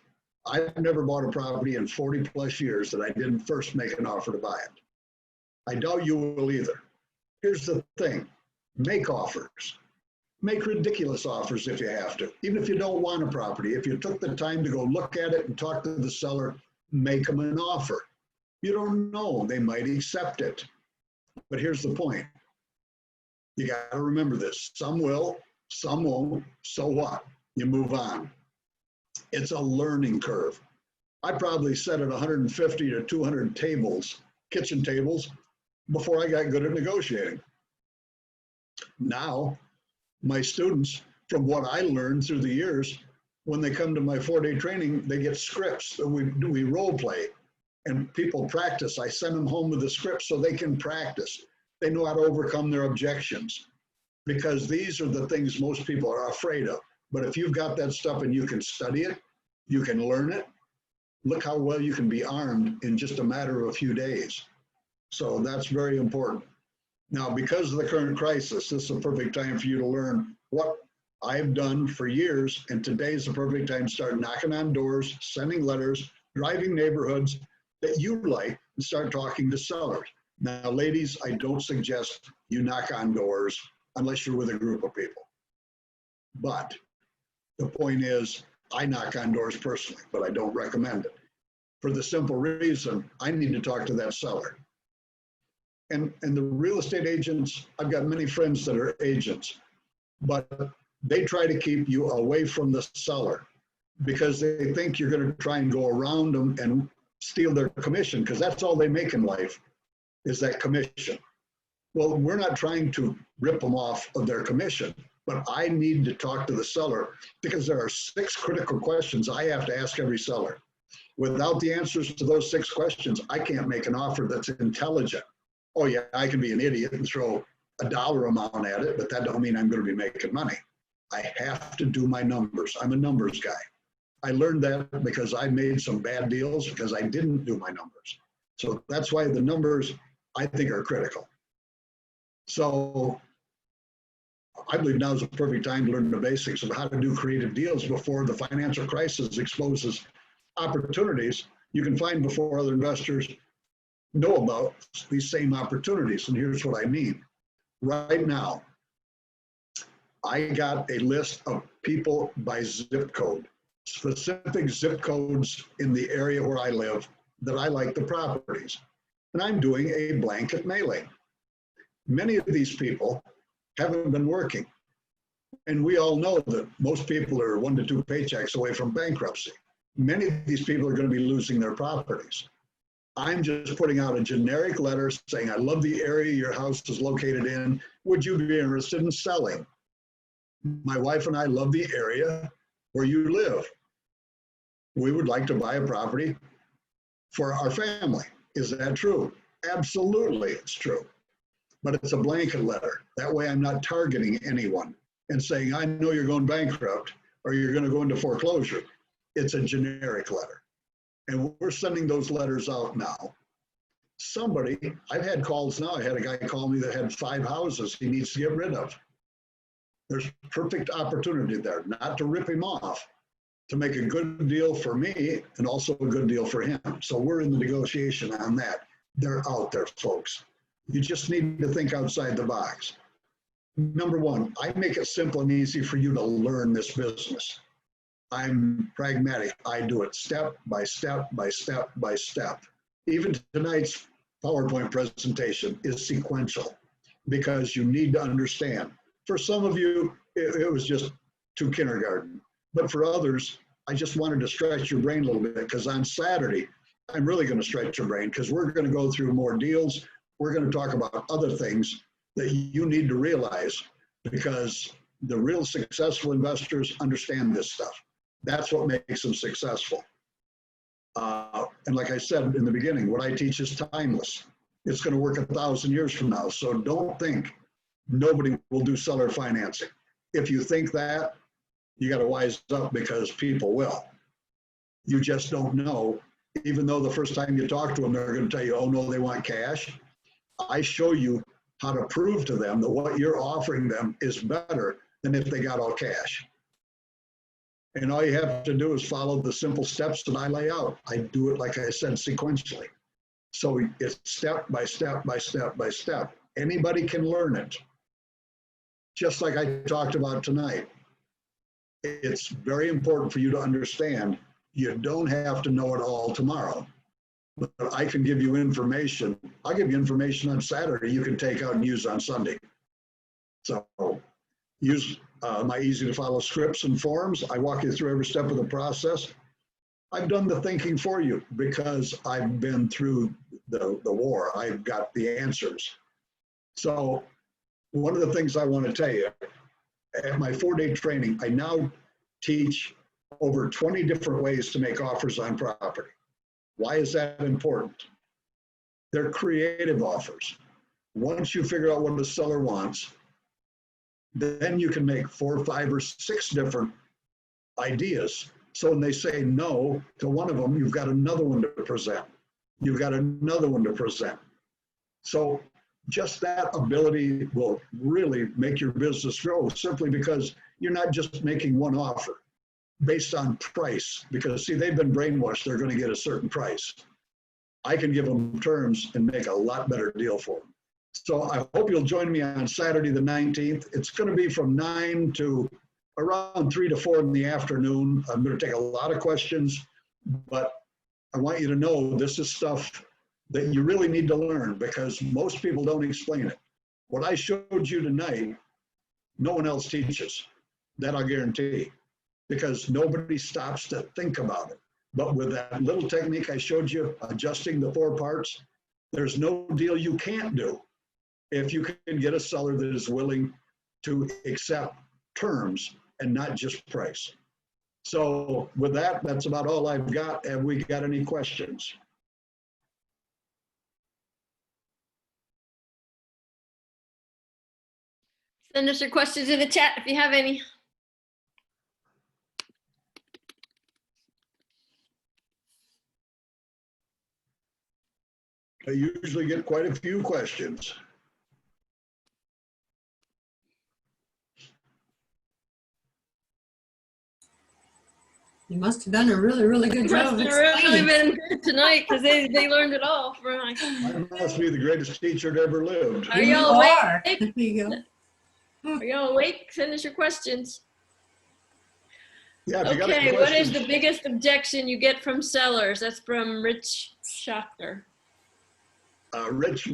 I've never bought a property in 40 plus years that I didn't first make an offer to buy it. I doubt you will either. Here's the thing, make offers. Make ridiculous offers if you have to. Even if you don't want a property, if you took the time to go look at it and talk to the seller, make them an offer. You don't know, they might accept it. But here's the point. You got to remember this. Some will, some won't. So what? You move on. It's a learning curve. I probably sat at 150 to 200 tables, kitchen tables, before I got good at negotiating. Now, my students, from what I learned through the years, when they come to my 4-day training, they get scripts that we role play and people practice. I send them home with the scripts so they can practice. They know how to overcome their objections because these are the things most people are afraid of. But if you've got that stuff and you can study it, you can learn it, look how well you can be armed in just a matter of a few days. So that's very important. Now, because of the current crisis, this is a perfect time for you to learn what I've done for years, and today's the perfect time to start knocking on doors, sending letters, driving neighborhoods that you like, and start talking to sellers. Now, ladies, I don't suggest you knock on doors unless you're with a group of people. But the point is, I knock on doors personally, but I don't recommend it. For the simple reason, I need to talk to that seller. And the real estate agents, I've got many friends that are agents, but they try to keep you away from the seller because they think you're going to try and go around them and steal their commission, because that's all they make in life is that commission. Well, we're not trying to rip them off of their commission, but I need to talk to the seller because there are 6 critical questions I have to ask every seller. Without the answers to those 6 questions, I can't make an offer that's intelligent. Oh yeah, I can be an idiot and throw a dollar amount at it, but that don't mean I'm going to be making money. I have to do my numbers. I'm a numbers guy. I learned that because I made some bad deals because I didn't do my numbers. So that's why the numbers, I think, are critical. So I believe now is a perfect time to learn the basics of how to do creative deals before the financial crisis exposes opportunities you can find before other investors know about these same opportunities. And here's what I mean. Right now, I got a list of people by zip code, specific zip codes in the area where I live that I like the properties. And I'm doing a blanket mailing. Many of these people haven't been working. And we all know that most people are 1 to 2 paychecks away from bankruptcy. Many of these people are going to be losing their properties. I'm just putting out a generic letter saying, I love the area your house is located in. Would you be interested in selling? My wife and I love the area where you live. We would like to buy a property for our family. Is that true? Absolutely, it's true. But it's a blanket letter. That way I'm not targeting anyone and saying, I know you're going bankrupt or you're going to go into foreclosure. It's a generic letter. And we're sending those letters out now. Somebody, I've had calls now. I had a guy call me that had 5 houses he needs to get rid of. There's perfect opportunity there, not to rip him off, to make a good deal for me and also a good deal for him. So we're in the negotiation on that. They're out there, folks. You just need to think outside the box. Number one, I make it simple and easy for you to learn this business. I'm pragmatic. I do it step by step by step by step. Even tonight's PowerPoint presentation is sequential because you need to understand. For some of you, it was just to kindergarten. But for others, I just wanted to stretch your brain a little bit because on Saturday, I'm really going to stretch your brain because we're going to go through more deals. We're going to talk about other things that you need to realize because the real successful investors understand this stuff. That's what makes them successful. And like I said in the beginning, what I teach is timeless. It's going to work 1,000 years from now. So don't think nobody will do seller financing. If you think that, you got to wise up because people will. You just don't know. Even though the first time you talk to them, they're going to tell you, oh no, they want cash. I show you how to prove to them that what you're offering them is better than if they got all cash. And all you have to do is follow the simple steps that I lay out. I do it, like I said, sequentially. So it's step by step by step by step. Anybody can learn it. Just like I talked about tonight. It's very important for you to understand you don't have to know it all tomorrow. But I can give you information. I'll give you information on Saturday you can take out and use on Sunday. So use my easy to follow scripts and forms. I walk you through every step of the process. I've done the thinking for you because I've been through the war. I've got the answers. So one of the things I want to tell you, at my 4-day training, I now teach over 20 different ways to make offers on property. Why is that important? They're creative offers. Once you figure out what the seller wants, then you can make 4, 5, or 6 different ideas. So when they say no to one of them, you've got another one to present. You've got another one to present. So just that ability will really make your business grow simply because you're not just making one offer based on price. Because see, they've been brainwashed. They're going to get a certain price. I can give them terms and make a lot better deal for them. So I hope you'll join me on Saturday the 19th. It's going to be from 9 to around 3 to 4 in the afternoon. I'm going to take a lot of questions, but I want you to know this is stuff that you really need to learn because most people don't explain it. What I showed you tonight, no one else teaches. That I'll guarantee, because nobody stops to think about it. But with that little technique I showed you, adjusting the 4 parts, there's no deal you can't do if you can get a seller that is willing to accept terms and not just price. So with that, that's about all I've got. Have we got any questions? Send us your questions in the chat if you have any. I usually get quite a few questions. You must have done a really, really good Must job have of really explaining. been good tonight because they learned it all. I must be the greatest teacher that ever lived. Are You y'all are. awake? There you go. Are y'all awake? Send us your questions. Yeah, if you got Okay, any what is questions, the biggest objection you get from sellers? That's from Rich Schachter. Rich,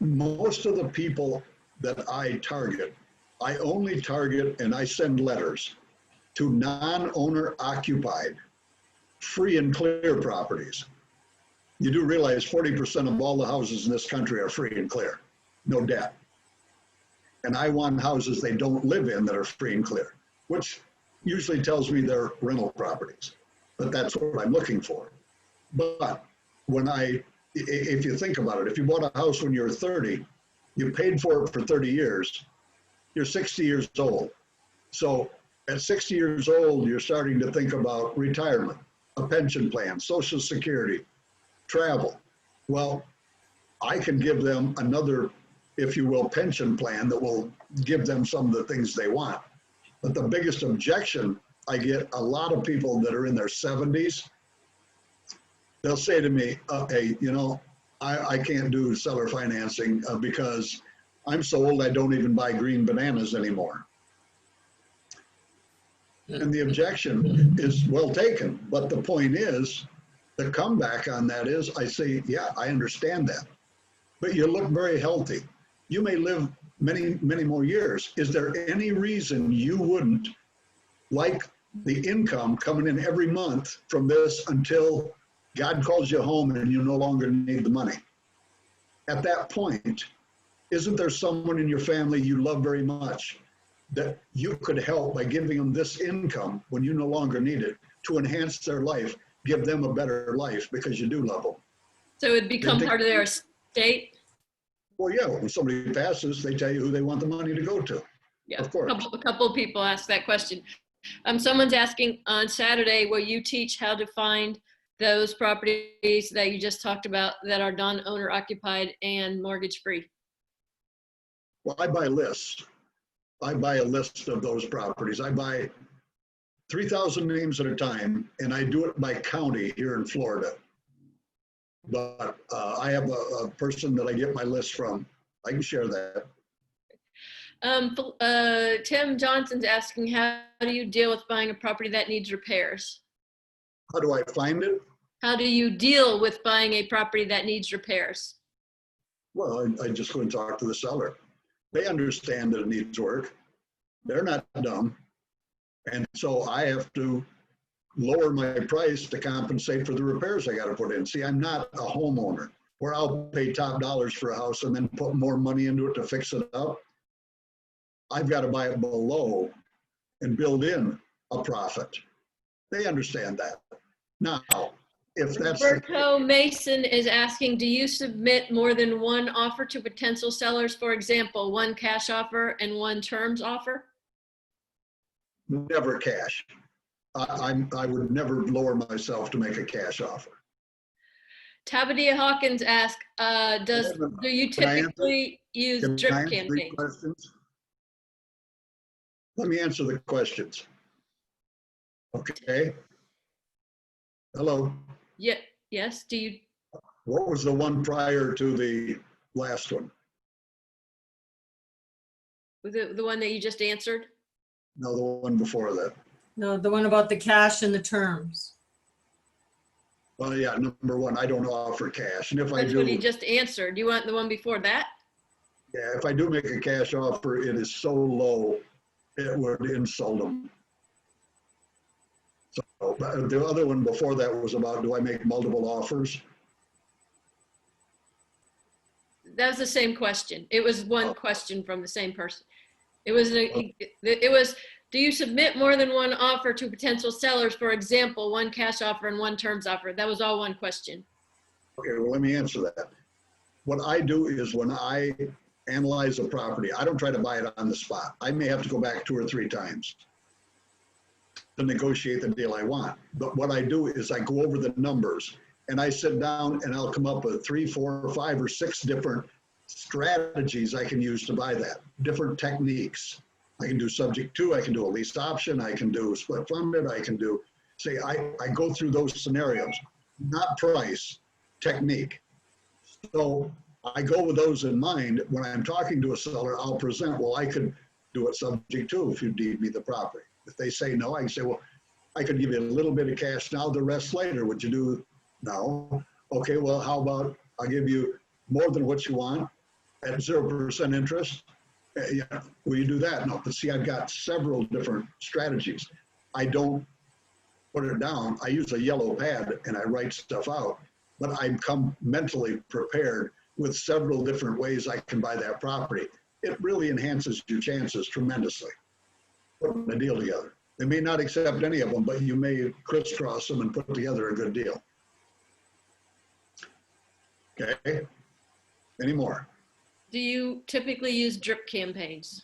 most of the people that I target, I only target and I send letters to non-owner occupied, free and clear properties. You do realize 40% of all the houses in this country are free and clear, no debt. And I want houses they don't live in that are free and clear, which usually tells me they're rental properties, but that's what I'm looking for. But if you think about it, if you bought a house when you were 30, you paid for it for 30 years, you're 60 years old. So at 60 years old, you're starting to think about retirement, a pension plan, Social Security, travel. Well, I can give them another, if you will, pension plan that will give them some of the things they want. But the biggest objection, I get a lot of people that are in their 70s, they'll say to me, hey, I can't do seller financing because I'm so old I don't even buy green bananas anymore. And the objection is well taken, but the point is, the comeback on that is, I say, yeah, I understand that, but you look very healthy. You may live many, many more years. Is there any reason you wouldn't like the income coming in every month from this until God calls you home and you no longer need the money? At that point, isn't there someone in your family you love very much that you could help by giving them this income when you no longer need it to enhance their life, give them a better life because you do love them? So it would become part of their estate? Well, yeah, when somebody passes, they tell you who they want the money to go to. Yeah, Of course. a couple of people asked that question. Someone's asking on Saturday, will you teach how to find those properties that you just talked about that are non-owner occupied and mortgage free? Well, I buy lists. I buy a list of those properties. I buy 3,000 names at a time, and I do it by county here in Florida. But I have a person that I get my list from. I can share that. Tim Johnson's asking, how do you deal with buying a property that needs repairs? How do I find it? How do you deal with buying a property that needs repairs? Well, I just go and talk to the seller. They understand that it needs work. They're not dumb. And so I have to lower my price to compensate for the repairs I got to put in. See, I'm not a homeowner where I'll pay top dollars for a house and then put more money into it to fix it up. I've got to buy it below and build in a profit. They understand that. Now, if that's Roberto Mason is asking, do you submit more than one offer to potential sellers? For example, one cash offer and one terms offer? never cash. I would never lower myself to make a cash offer. Tabadia Hawkins asks, do you typically use Can I drip answer these campaigns? questions? Let me answer the questions. Okay. Hello. Yeah, yes, do you? What was the one prior to the last one? The one that you just answered? No, the one before that. No, the one about the cash and the terms. Well, yeah, number one, I don't offer cash. And if I That's what he do, just answered. Do you want the one before that? yeah, if I do make a cash offer, it is so low, it would insult them. So but the other one before that was about, do I make multiple offers? That was the same question. It was one question from the same person. It was, do you submit more than one offer to potential sellers? For example, one cash offer and one terms offer. That was all one question. Okay, well, let me answer that. What I do is when I analyze a property, I don't try to buy it on the spot. I may have to go back 2 or 3 times to negotiate the deal I want. But what I do is I go over the numbers and I sit down and I'll come up with 3, 4, 5, or 6 different strategies I can use to buy that, different techniques. I can do subject to, I can do a lease option, I can do split funded, I can do, say, I go through those scenarios, not price, technique. So I go with those in mind. When I'm talking to a seller, I'll present, well, I could do it subject to if you deed me the property. If they say no, I can say, well, I could give you a little bit of cash now, the rest later. Would you do no? Okay, well, how about I'll give you more than what you want at 0% interest? Yeah, will you do that? No, but see, I've got several different strategies. I don't put it down. I use a yellow pad and I write stuff out, but I come mentally prepared with several different ways I can buy that property. It really enhances your chances tremendously putting a deal together. They may not accept any of them, but you may crisscross them and put together a good deal. Okay, any more? Do you typically use drip campaigns?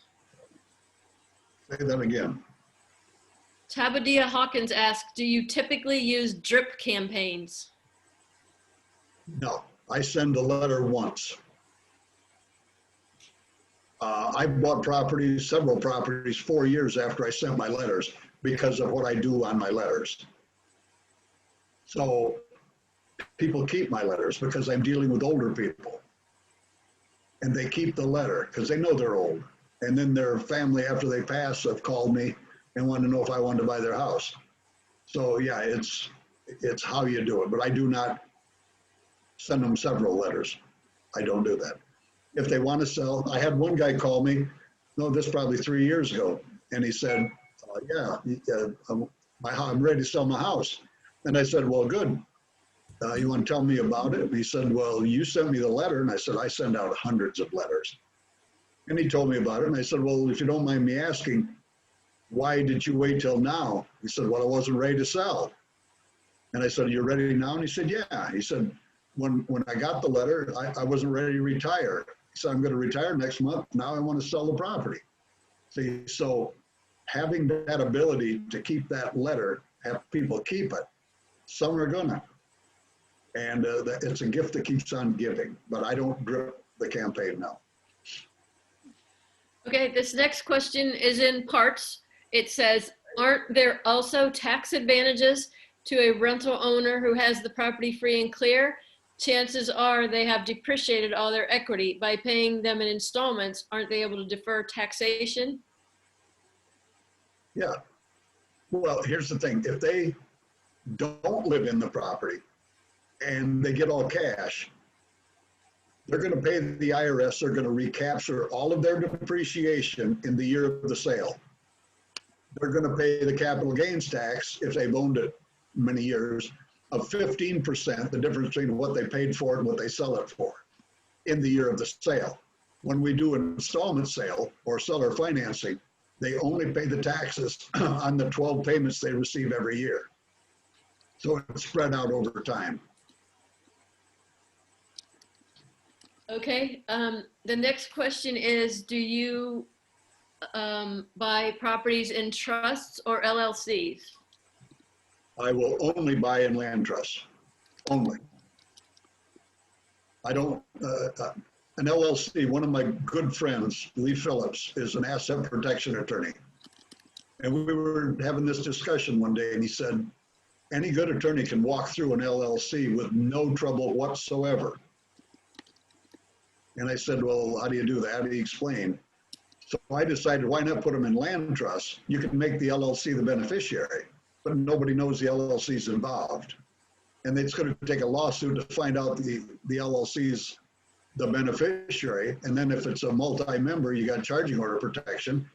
Say that again. Tabadia Hawkins asked, do you typically use drip campaigns? No, I send a letter once. I bought properties, several properties, 4 years after I sent my letters because of what I do on my letters. So people keep my letters because I'm dealing with older people. And they keep the letter because they know they're old. And then their family, after they pass, have called me and want to know if I want to buy their house. So yeah, it's how you do it. But I do not send them several letters. I don't do that. If they want to sell, I had one guy call me, no, this probably 3 years ago. And he said, I'm ready to sell my house. And I said, well, good. You want to tell me about it? And he said, well, you sent me the letter. And I said, I send out hundreds of letters. And he told me about it. And I said, well, if you don't mind me asking, why did you wait till now? He said, well, I wasn't ready to sell. And I said, you're ready now? And he said, yeah. He said, when I got the letter, I wasn't ready to retire. He said, I'm going to retire next month. Now I want to sell the property. See, so having that ability to keep that letter, have people keep it, some are gonna. And it's a gift that keeps on giving, but I don't drip the campaign now. Okay, this next question is in parts. It says, aren't there also tax advantages to a rental owner who has the property free and clear? Chances are they have depreciated all their equity. By paying them in installments, aren't they able to defer taxation? Yeah. Well, here's the thing. If they don't live in the property and they get all cash, they're going to pay the IRS. They're going to recapture all of their depreciation in the year of the sale. They're going to pay the capital gains tax if they've owned it many years of 15%, the difference between what they paid for it and what they sell it for in the year of the sale. When we do an installment sale or seller financing, they only pay the taxes on the 12 payments they receive every year. So it's spread out over time. Okay, the next question is, do you buy properties in trusts or LLCs? I will only buy in land trusts, only. I don't, an LLC, one of my good friends, Lee Phillips, is an asset protection attorney. And we were having this discussion one day and he said, any good attorney can walk through an LLC with no trouble whatsoever. And I said, well, how do you do that? He explained. So I decided, why not put them in land trusts? You can make the LLC the beneficiary, but nobody knows the LLC is involved. And it's going to take a lawsuit to find out the LLC's the beneficiary. And then if it's a multi-member, you got charging order protection,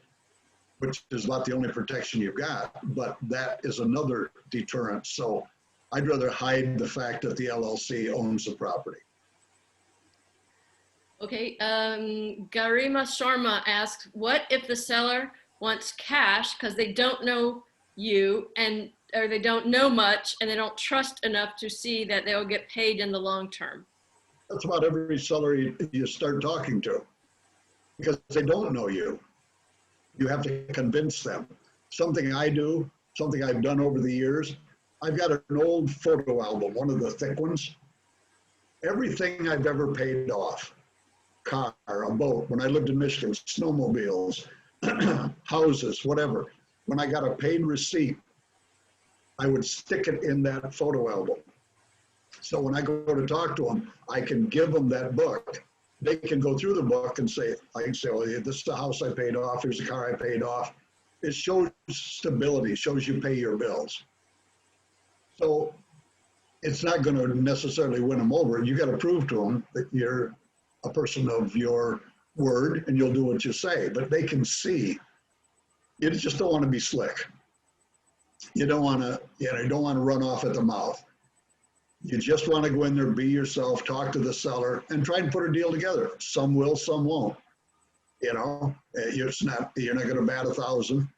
which is about the only protection you've got, but that is another deterrent. So I'd rather hide the fact that the LLC owns the property. Okay, Garima Sharma asks, what if the seller wants cash because they don't know you or they don't know much and they don't trust enough to see that they'll get paid in the long term? That's about every seller you start talking to because they don't know you. You have to convince them. Something I do, something I've done over the years, I've got an old photo album, one of the thick ones. Everything I've ever paid off, car, a boat, when I lived in Michigan, snowmobiles, houses, whatever. When I got a paid receipt, I would stick it in that photo album. So when I go to talk to them, I can give them that book. They can go through the book and say, I can say, oh, this is the house I paid off. Here's the car I paid off. It shows stability, shows you pay your bills. So it's not going to necessarily win them over. You got to prove to them that you're a person of your word and you'll do what you say, but they can see. You just don't want to be slick. You don't want to, you don't want to run off at the mouth. You just want to go in there, be yourself, talk to the seller, and try and put a deal together. Some will, some won't. You know, you're not going to bat 1,000.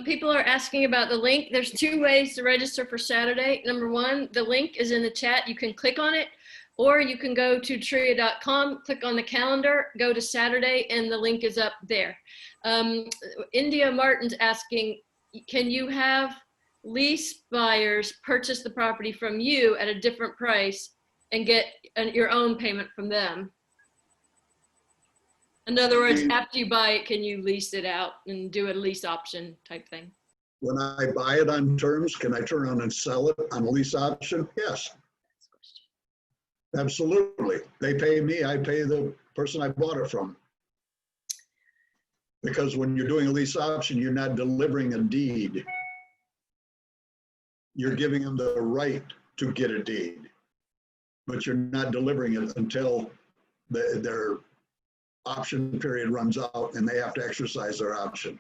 People are asking about the link. There's 2 ways to register for Saturday. Number 1, the link is in the chat. You can click on it, or you can go to TREIA.com, click on the calendar, go to Saturday, and the link is up there. India Martin's asking, can you have lease buyers purchase the property from you at a different price and get your own payment from them? In other words, after you buy it, can you lease it out and do a lease option type thing? When I buy it on terms, can I turn around and sell it on a lease option? Yes. Absolutely. They pay me, I pay the person I bought it from. Because when you're doing a lease option, you're not delivering a deed. You're giving them the right to get a deed, but you're not delivering it until their option period runs out and they have to exercise their option.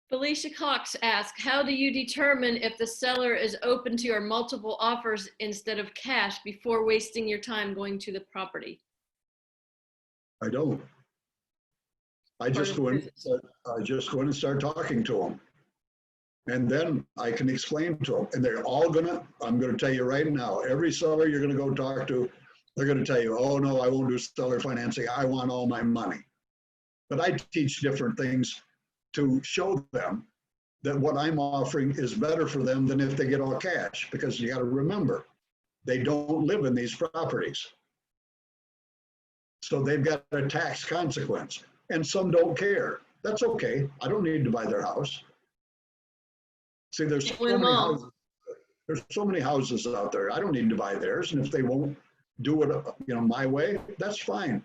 Felicia Cox asks, how do you determine if the seller is open to your multiple offers instead of cash before wasting your time going to the property? I don't. I just go in and start talking to them. And then I can explain to them. And they're all I'm gonna tell you right now, every seller you're gonna go talk to, they're gonna tell you, oh no, I won't do seller financing. I want all my money. But I teach different things to show them that what I'm offering is better for them than if they get all cash, because you got to remember, they don't live in these properties. So they've got a tax consequence, and some don't care. That's okay. I don't need to buy their house. See, there's so many houses out there. I don't need to buy theirs, and if they won't do it, my way, that's fine.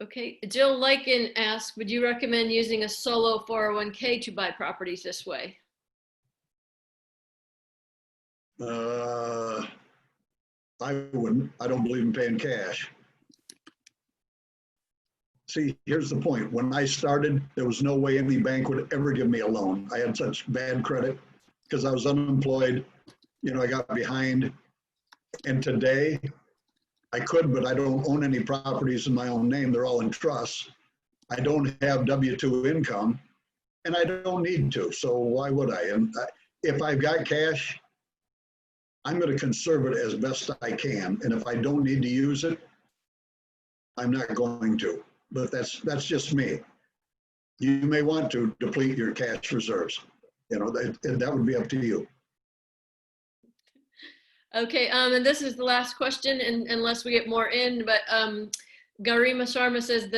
Okay, Jill Lycan asks, would you recommend using a solo 401k to buy properties this way? I wouldn't. I don't believe in paying cash. See, here's the point. When I started, there was no way any bank would ever give me a loan. I had such bad credit because I was unemployed. I got behind. And today, I could, but I don't own any properties in my own name. They're all in trusts. I don't have W-2 income, and I don't need to. So why would I? And if I've got cash, I'm going to conserve it as best I can. And if I don't need to use it, I'm not going to. But that's just me. You may want to deplete your cash reserves. That would be up to you. Okay, and this is the last question, and unless we get more in, but Garima Sharma says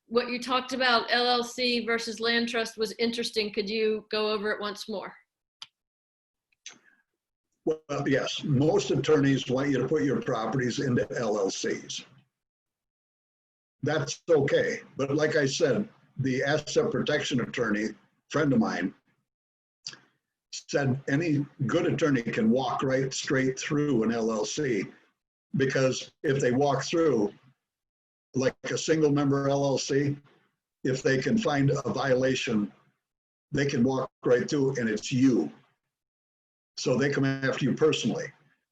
what you talked about, LLC versus land trust, was interesting. Could you go over it once more? Well, yes, most attorneys want you to put your properties into LLCs. That's okay, but like I said, the asset protection attorney, friend of mine, said any good attorney can walk right straight through an LLC, because if they walk through like a single member LLC, if they can find a violation, they can walk right through and it's you. So they come after you personally.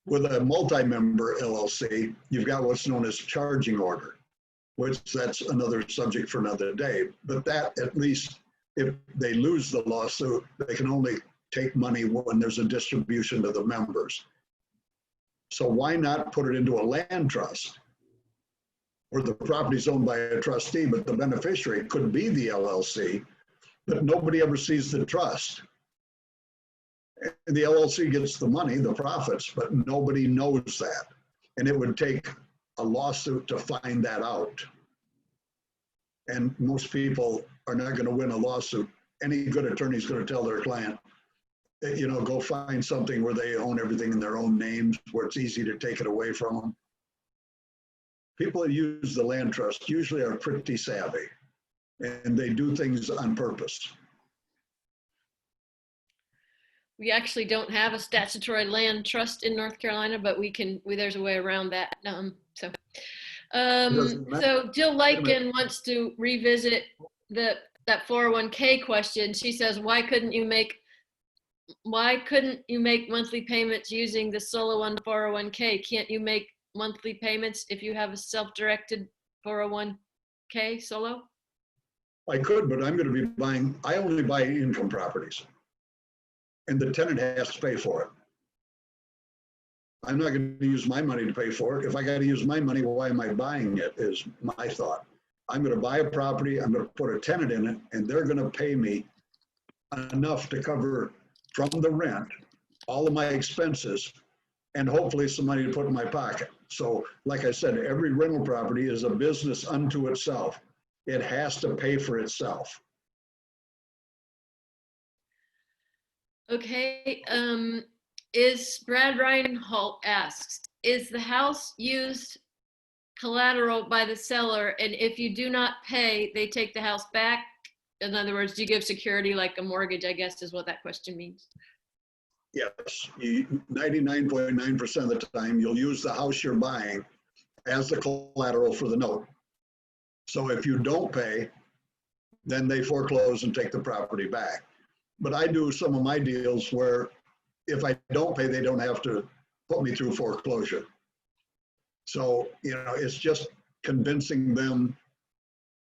With a multi-member LLC, you've got what's known as charging order, which that's another subject for another day. But that, at least if they lose the lawsuit, they can only take money when there's a distribution to the members. So why not put it into a land trust? or the property's owned by a trustee, but the beneficiary could be the LLC, but nobody ever sees the trust. And the LLC gets the money, the profits, but nobody knows that. And it would take a lawsuit to find that out. And most people are not going to win a lawsuit. Any good attorney is going to tell their client, you know, go find something where they own everything in their own names, where it's easy to take it away from them. People that use the land trust usually are pretty savvy, and they do things on purpose. We actually don't have a statutory land trust in North Carolina, but there's a way around that. So Jill Lycan wants to revisit that 401k question. She says, why couldn't you make monthly payments using the solo on 401k? Can't you make monthly payments if you have a self-directed 401k solo? I could, but I'm going to be I only buy income properties, and the tenant has to pay for it. I'm not going to use my money to pay for it. If I got to use my money, why am I buying it, is my thought. I'm going to buy a property, I'm going to put a tenant in it, and they're going to pay me enough to cover from the rent all of my expenses, and hopefully some money to put in my pocket. So like I said, every rental property is a business unto itself. It has to pay for itself. Okay, is Brad Reinhold asks, is the house used collateral by the seller, and if you do not pay, they take the house back? In other words, do you give security like a mortgage, I guess is what that question means. Yes, 99.9% of the time, you'll use the house you're buying as the collateral for the note. So if you don't pay, then they foreclose and take the property back. But I do some of my deals where if I don't pay, they don't have to put me through foreclosure. So, you know, it's just convincing them,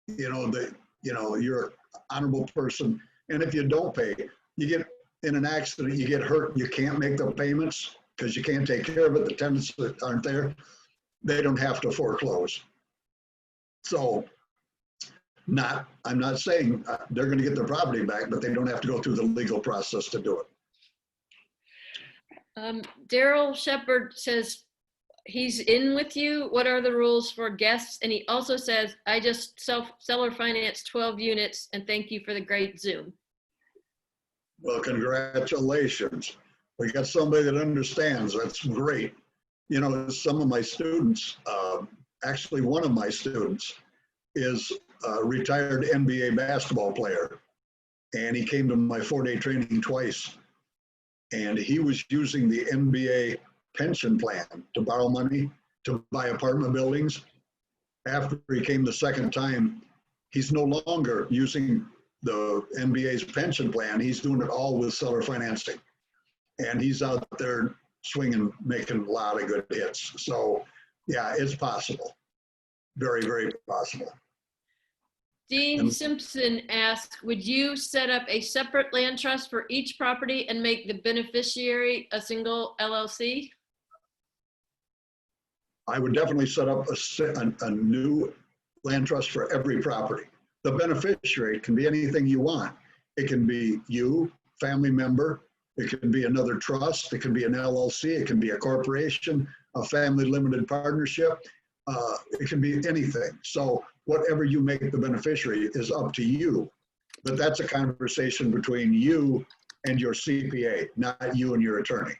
you know, that, you know, you're an honorable person. And if you don't pay, you get in an accident, you get hurt, you can't make the payments because you can't take care of it. The tenants that aren't there, they don't have to foreclose. So I'm not saying they're going to get their property back, but they don't have to go through the legal process to do it. Daryl Shepard says he's in with you. What are the rules for guests? And he also says, I just seller financed 12 units and thank you for the great Zoom. Well, congratulations. We got somebody that understands. That's great. You know, some of my students, actually one of my students is a retired NBA basketball player. And he came to my 4-day training twice. And he was using the NBA pension plan to borrow money to buy apartment buildings. After he came the second time, he's no longer using the NBA's pension plan. He's doing it all with seller financing. And he's out there swinging, making a lot of good hits. So yeah, it's possible. Very, very possible. Dean Simpson asks, would you set up a separate land trust for each property and make the beneficiary a single LLC? I would definitely set up a new land trust for every property. The beneficiary can be anything you want. It can be you, family member. It can be another trust. It can be an LLC. It can be a corporation, a family limited partnership. It can be anything. So whatever you make the beneficiary is up to you. But that's a conversation between you and your CPA, not you and your attorney.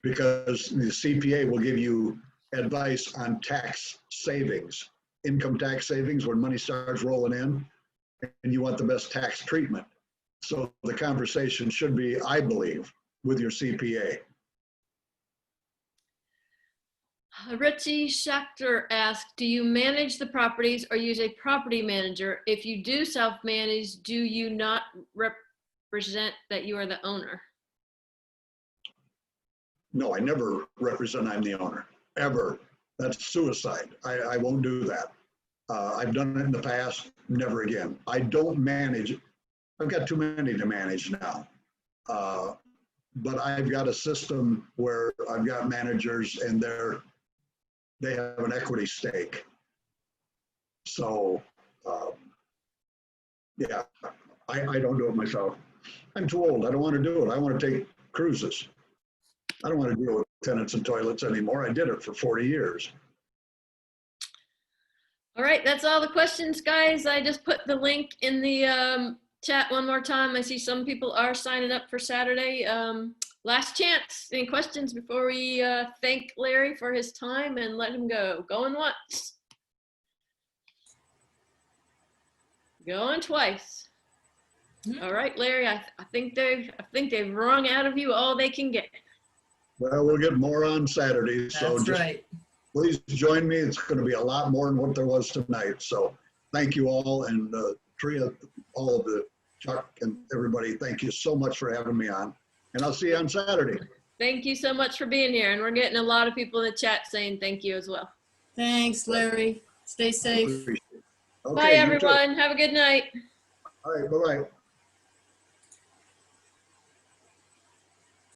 Because the CPA will give you advice on tax savings, income tax savings when money starts rolling in and you want the best tax treatment. So the conversation should be, I believe, with your CPA. Richie Schachter asked, do you manage the properties or use a property manager? If you do self-manage, do you not represent that you are the owner? No, I never represent I'm the owner, ever. That's suicide. I won't do that. I've done it in the past, never again. I don't manage. I've got too many to manage now. But I've got a system where I've got managers and they have an equity stake. So, yeah, I don't do it myself. I'm too old. I don't want to do it. I want to take cruises. I don't want to deal with tenants and toilets anymore. I did it for 40 years. All right, that's all the questions, guys. I just put the link in the chat one more time. I see some people are signing up for Saturday. Last chance. Any questions before we thank Larry for his time and let him go? Going once. Going twice. All right, Larry. I think they've wrung out of you all they can get. Well, we'll get more on Saturday. So That's just right. please join me. It's going to be a lot more than what there was tonight. So thank you all, and TREIA, all of the Chuck and everybody. Thank you so much for having me on, and I'll see you on Saturday. Thank you so much for being here. And we're getting a lot of people in the chat saying thank you as well. Thanks, Larry. Stay safe. Appreciate it. Okay, Bye, you too. everyone. Have a good night. All right, bye-bye.